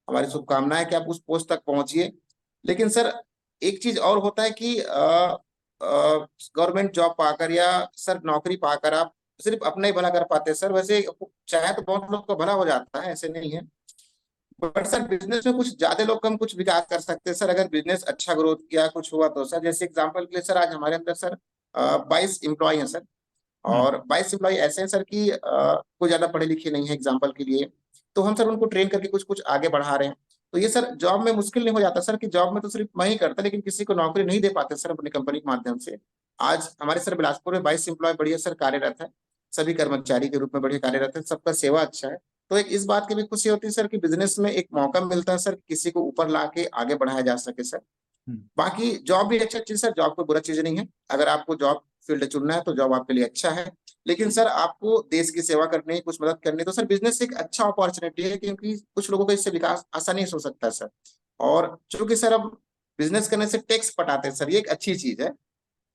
हमारी शुभकामनाएं कि आप उस पोस्ट तक पहुंचिए। लेकिन सर एक चीज और होता है कि गवर्नमेंट जॉब पाकर या सर नौकरी पाकर आप सिर्फ अपना ही भला कर पाते हैं सर। वैसे चाहे तो बहुत लोग का भला हो जाता है, ऐसे नहीं है। बट सर बिजनेस में कुछ ज्यादा लोग कम कुछ विकास कर सकते हैं सर, अगर बिजनेस अच्छा ग्रोथ किया कुछ हुआ तो सर। जैसे एग्जांपल के लिए सर, आज हमारे अंदर सर 22 एम्प्लॉय हैं सर, हम्म। और 22 एम्प्लॉय ऐसे हैं सर कि कोई ज्यादा पढ़े लिखे नहीं है एग्जाम्पल के लिए। तो हम सर उनको ट्रेन करके कुछ कुछ आगे बढ़ा रहे हैं। तो ये सर जॉब में मुश्किल नहीं हो जाता सर, कि जॉब में तो सिर्फ मैं ही करता, लेकिन किसी को नौकरी नहीं दे पाते सर अपनी कंपनी के माध्यम से। आज हमारे सर बिलासपुर में 22 एम्प्लॉय बढ़िया सर कार्यरत है, सभी कर्मचारी के रूप में बढ़िया कार्यरत है, सबका सेवा अच्छा है। तो एक इस बात की भी खुशी होती है सर कि बिजनेस में एक मौका मिलता है सर, किसी को ऊपर ला के आगे बढ़ाया जा सके सर। हम्म। बाकी जॉब भी अच्छा चीज सर, जॉब कोई बुरा चीज नहीं है। अगर आपको जॉब फील्ड चुनना है तो जॉब आपके लिए अच्छा है। लेकिन सर आपको देश की सेवा करनी है, कुछ मदद करनी है, तो सर बिजनेस एक अच्छा अपॉर्चुनिटी है, क्योंकि कुछ लोगों का इससे विकास आसानी से हो सकता है सर। और चूंकि सर अब बिजनेस करने से टैक्स पटाते हैं सर, ये एक अच्छी चीज है।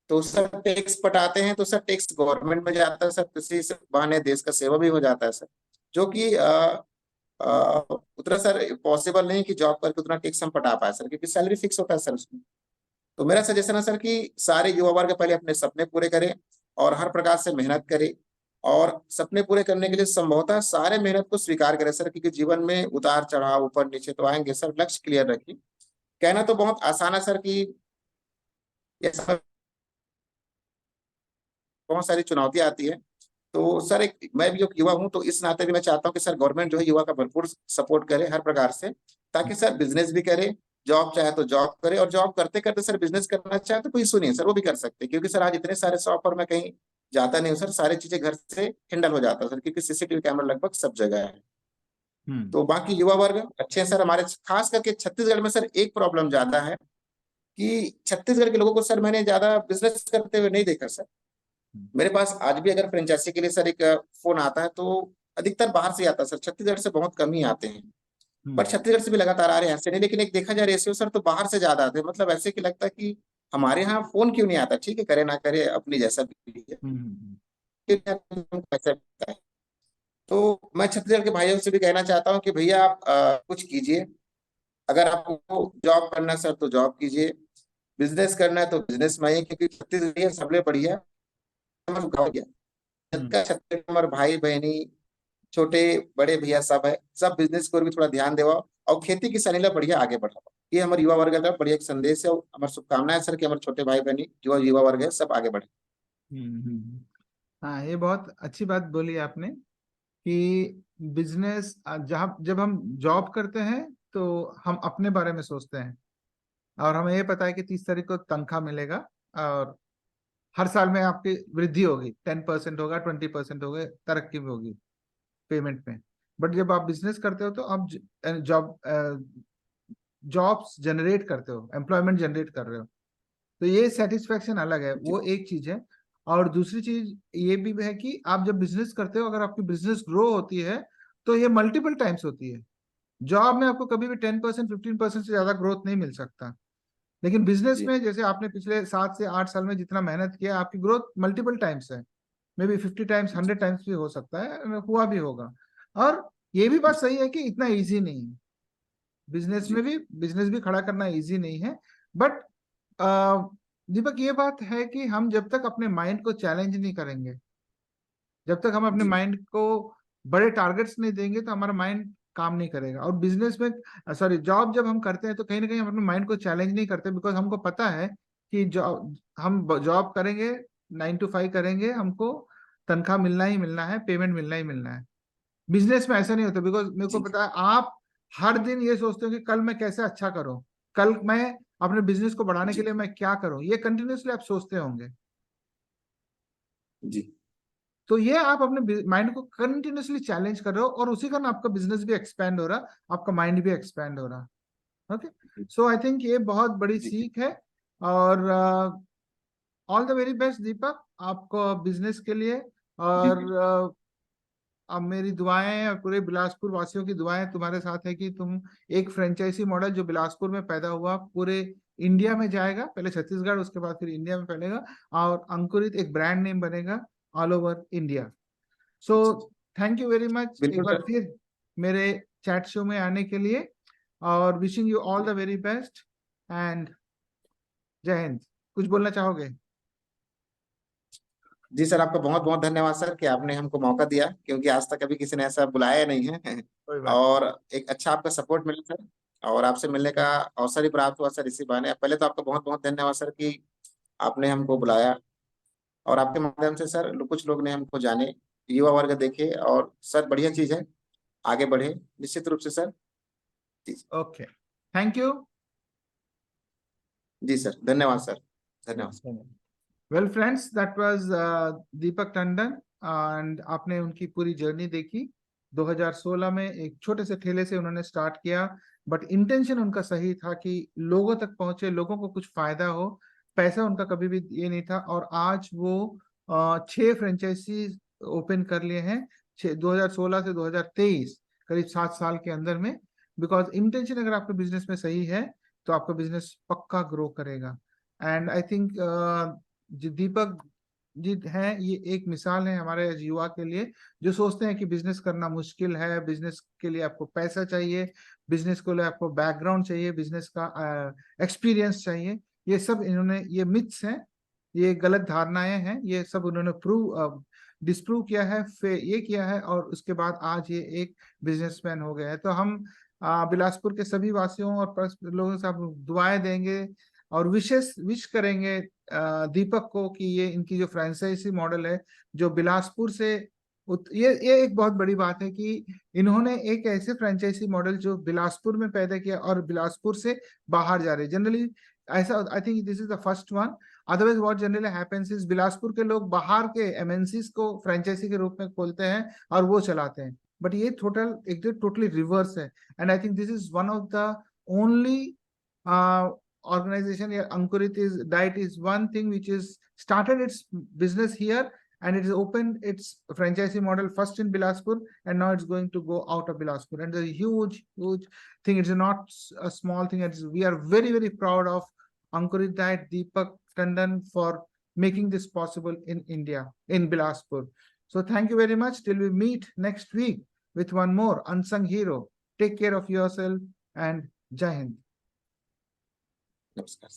तो सर टैक्स पटाते हैं तो सर टैक्स गवर्नमेंट में जाता है सर, किसी से बहाने देश का सेवा भी हो जाता है सर, जो कि उतना सर पॉसिबल नहीं कि जॉब करके उतना टैक्स हम पटा पाए सर, क्योंकि सैलरी फिक्स होता है सर उसमें। तो मेरा सजेशन है सर कि सारे युवा वर्ग पहले अपने सपने पूरे करें, और हर प्रकार से मेहनत करें। और सपने पूरे करने के लिए संभवतः सारे मेहनत को स्वीकार करें सर, क्योंकि जीवन में उतार चढ़ाव ऊपर नीचे तो आएंगे सर, लक्ष्य क्लियर रखिए। कहना तो बहुत आसान है सर कि ये सब बहुत सारी चुनौतियां आती है। तो सर एक मैं भी एक युवा हूं, तो इस नाते भी मैं चाहता हूँ कि सर गवर्नमेंट जो है युवा का भरपूर सपोर्ट करे हर प्रकार से, ताकि सर बिजनेस भी करे, जॉब चाहे तो जॉब करे, और जॉब करते करते सर बिजनेस करना चाहे तो कोई इशू नहीं है सर, वो भी कर सकते हैं। क्योंकि सर आज इतने सारे शॉप पर मैं कहीं जाता नहीं हूँ सर, सारी चीजें घर से हैंडल हो जाता है सर, क्योंकि सीसीटीवी कैमरा लगभग सब जगह है। हम्म। तो बाकी युवा वर्ग अच्छे हैं सर हमारे, खास करके छत्तीसगढ़ में सर एक प्रॉब्लम ज्यादा है कि छत्तीसगढ़ के लोगों को सर मैंने ज्यादा बिजनेस करते हुए नहीं देखा सर। मेरे पास आज भी अगर फ्रेंचाइजी के लिए सर एक फोन आता है तो अधिकतर बाहर से आता है सर, छत्तीसगढ़ से बहुत कम ही आते हैं। पर हम्म। छत्तीसगढ़ से भी लगातार आ रहे हैं, ऐसे नहीं, लेकिन एक देखा जाए रेशियो सर तो बाहर से ज्यादा आते हैं। मतलब ऐसे कि लगता है कि हमारे यहाँ फोन क्यों नहीं आता, ठीक है करे ना करे अपनी जैसा भी है, हम्म। पैसा मिलता है। तो मैं छत्तीसगढ़ के भाइयों से भी कहना चाहता हूँ कि भैया आप कुछ कीजिए। अगर आपको जॉब करना है सर तो जॉब कीजिए, बिजनेस करना है तो बिजनेस में आइए, क्योंकि छत्तीसगढ़ सबले बढ़िया कस्टमर गाँव गया, जितना छत्तीस हमारे भाई बहनी छोटे बड़े भैया सब है, सब बिजनेस को भी थोड़ा ध्यान देवा और खेती किसानी ला बढ़िया आगे बढ़ावा। ये हमारे युवा वर्ग का बढ़िया एक संदेश है और हमारी शुभकामनाएं सर कि हमारे छोटे भाई बहनी जो युवा वर्ग है सब आगे बढ़े। हाँ, ये बहुत अच्छी बात बोली आपने कि बिजनेस जहाँ जब हम जॉब करते हैं तो हम अपने बारे में सोचते हैं और हमें ये पता है कि 30 तारीख को तनख्वाह मिलेगा और हर साल में आपकी वृद्धि होगी, 10% होगा, 20% होगा, तरक्की भी होगी पेमेंट में। बट जब आप बिजनेस करते हो तो आप जॉब्स जनरेट करते हो, एम्प्लॉयमेंट जनरेट कर रहे हो, तो ये सेटिस्फेक्शन अलग है, वो एक चीज है। और दूसरी चीज ये भी है कि आप जब बिजनेस करते हो, अगर आपकी बिजनेस ग्रो होती है तो ये मल्टीपल टाइम्स होती है। जॉब में आपको कभी भी 10% 15% से ज्यादा ग्रोथ नहीं मिल सकता, लेकिन बिजनेस में जैसे आपने पिछले 7 से 8 साल में जितना मेहनत किया, आपकी ग्रोथ मल्टीपल टाइम्स है, मे बी 50 टाइम्स 100 टाइम्स भी हो सकता है, हुआ भी होगा। और ये भी बात सही है कि इतना इजी नहीं है, बिजनेस भी खड़ा करना इजी नहीं है। बट दीपक, ये बात है कि हम जब तक अपने माइंड को चैलेंज नहीं करेंगे, जब तक हम अपने माइंड को बड़े टारगेट्स नहीं देंगे, तो हमारा माइंड काम नहीं करेगा। और बिजनेस में सॉरी जॉब जब हम करते हैं तो कहीं ना कहीं हम अपने माइंड को चैलेंज नहीं करते, बिकॉज हमको पता है कि हम जॉब करेंगे, 9 to 5 करेंगे, हमको तनख्वाह मिलना ही मिलना है, पेमेंट मिलना ही मिलना है। बिजनेस में ऐसा नहीं होता, बिकॉज मेरे को पता है आप हर दिन ये सोचते हो कि कल मैं कैसे अच्छा करूं, कल मैं अपने बिजनेस को बढ़ाने के लिए मैं क्या करूं, ये कंटिन्यूसली आप सोचते होंगे। जी तो ये आप अपने माइंड को कंटिन्यूसली चैलेंज कर रहे हो और उसी कारण आपका बिजनेस भी एक्सपैंड हो रहा, आपका माइंड भी एक्सपैंड हो रहा। ओके, सो आई थिंक ये बहुत बड़ी सीख है। और ऑल द वेरी बेस्ट दीपक, आपको बिजनेस के लिए। और अब मेरी दुआएं और पूरे बिलासपुर वासियों की दुआएं तुम्हारे साथ है कि तुम एक फ्रेंचाइजी मॉडल जो बिलासपुर में पैदा हुआ पूरे इंडिया में जाएगा, पहले छत्तीसगढ़ उसके बाद फिर इंडिया में फैलेगा, और अंकुरित एक ब्रांड नेम बनेगा all over India. So thank you very much एक बिल्कुल बार सर। फिर मेरे चैट शो में आने के लिए, और wishing you all the very best and जय हिंद। कुछ बोलना चाहोगे? जी सर, आपका बहुत बहुत धन्यवाद सर कि आपने हमको मौका दिया, क्योंकि आज तक कभी किसी ने ऐसा बुलाया नहीं है। कोई बात और एक अच्छा आपका सपोर्ट मिला सर, और आपसे मिलने का अवसर ही प्राप्त हुआ सर इसी बहाने। पहले तो आपका बहुत बहुत धन्यवाद सर कि आपने हमको बुलाया, और आपके माध्यम से सर कुछ लोग ने हमको जाने, युवा वर्ग देखे, और सर बढ़िया चीज है, आगे बढ़े निश्चित रूप से सर। जी ओके, थैंक यू। जी सर, धन्यवाद सर, धन्यवाद। Well friends, that was Deepak Tandon, and आपने उनकी पूरी जर्नी देखी। 2016 में एक छोटे से ठेले से उन्होंने स्टार्ट किया, बट इंटेंशन उनका सही था कि लोगों तक पहुंचे, लोगों को कुछ फायदा हो, पैसा उनका कभी भी ये नहीं था। और आज वो 6 फ्रेंचाइजी ओपन कर लिए हैं, 2016 से 2023, करीब 7 साल के अंदर में। बिकॉज इंटेंशन अगर आपके बिजनेस में सही है तो आपका बिजनेस पक्का ग्रो करेगा। एंड आई थिंक जो दीपक जी हैं, ये एक मिसाल है हमारे युवा के लिए जो सोचते हैं कि बिजनेस करना मुश्किल है, बिजनेस के लिए आपको पैसा चाहिए, बिजनेस के लिए आपको बैकग्राउंड चाहिए, बिजनेस का एक्सपीरियंस चाहिए। ये सब इन्होंने, ये मिथ्स हैं, ये गलत धारणाएं हैं, ये सब उन्होंने डिस्प्रूव किया है, ये किया है, और उसके बाद आज ये एक बिजनेसमैन हो गए हैं। तो हम बिलासपुर के सभी वासियों और लोगों से आप दुआएं देंगे और विश करेंगे दीपक को कि ये इनकी जो फ्रेंचाइजी मॉडल है जो बिलासपुर से ये एक बहुत बड़ी बात है कि इन्होंने एक ऐसे फ्रेंचाइजी मॉडल जो बिलासपुर में पैदा किया और बिलासपुर से बाहर जा रहे। जनरली ऐसा, I think this is the first one. Otherwise what generally happens is Bilaspur के लोग बाहर के एमएनसीज को फ्रेंचाइजी के रूप में खोलते हैं और वो चलाते हैं, बट ये टोटली रिवर्स है। And I think this is one of the only organization here. Ankurit is Diet is one thing which is started its business here, and it is opened its franchisee model first in Bilaspur, and now it's going to go out of Bilaspur, and it's a huge thing. It's not a small thing. We are very very proud of Ankurit Diet, Deepak Tandon, for making this possible in India, in Bilaspur. So thank you very much till we meet next week with one more unsung hero. Take care of yourself and Jai Hind. नमस्कार।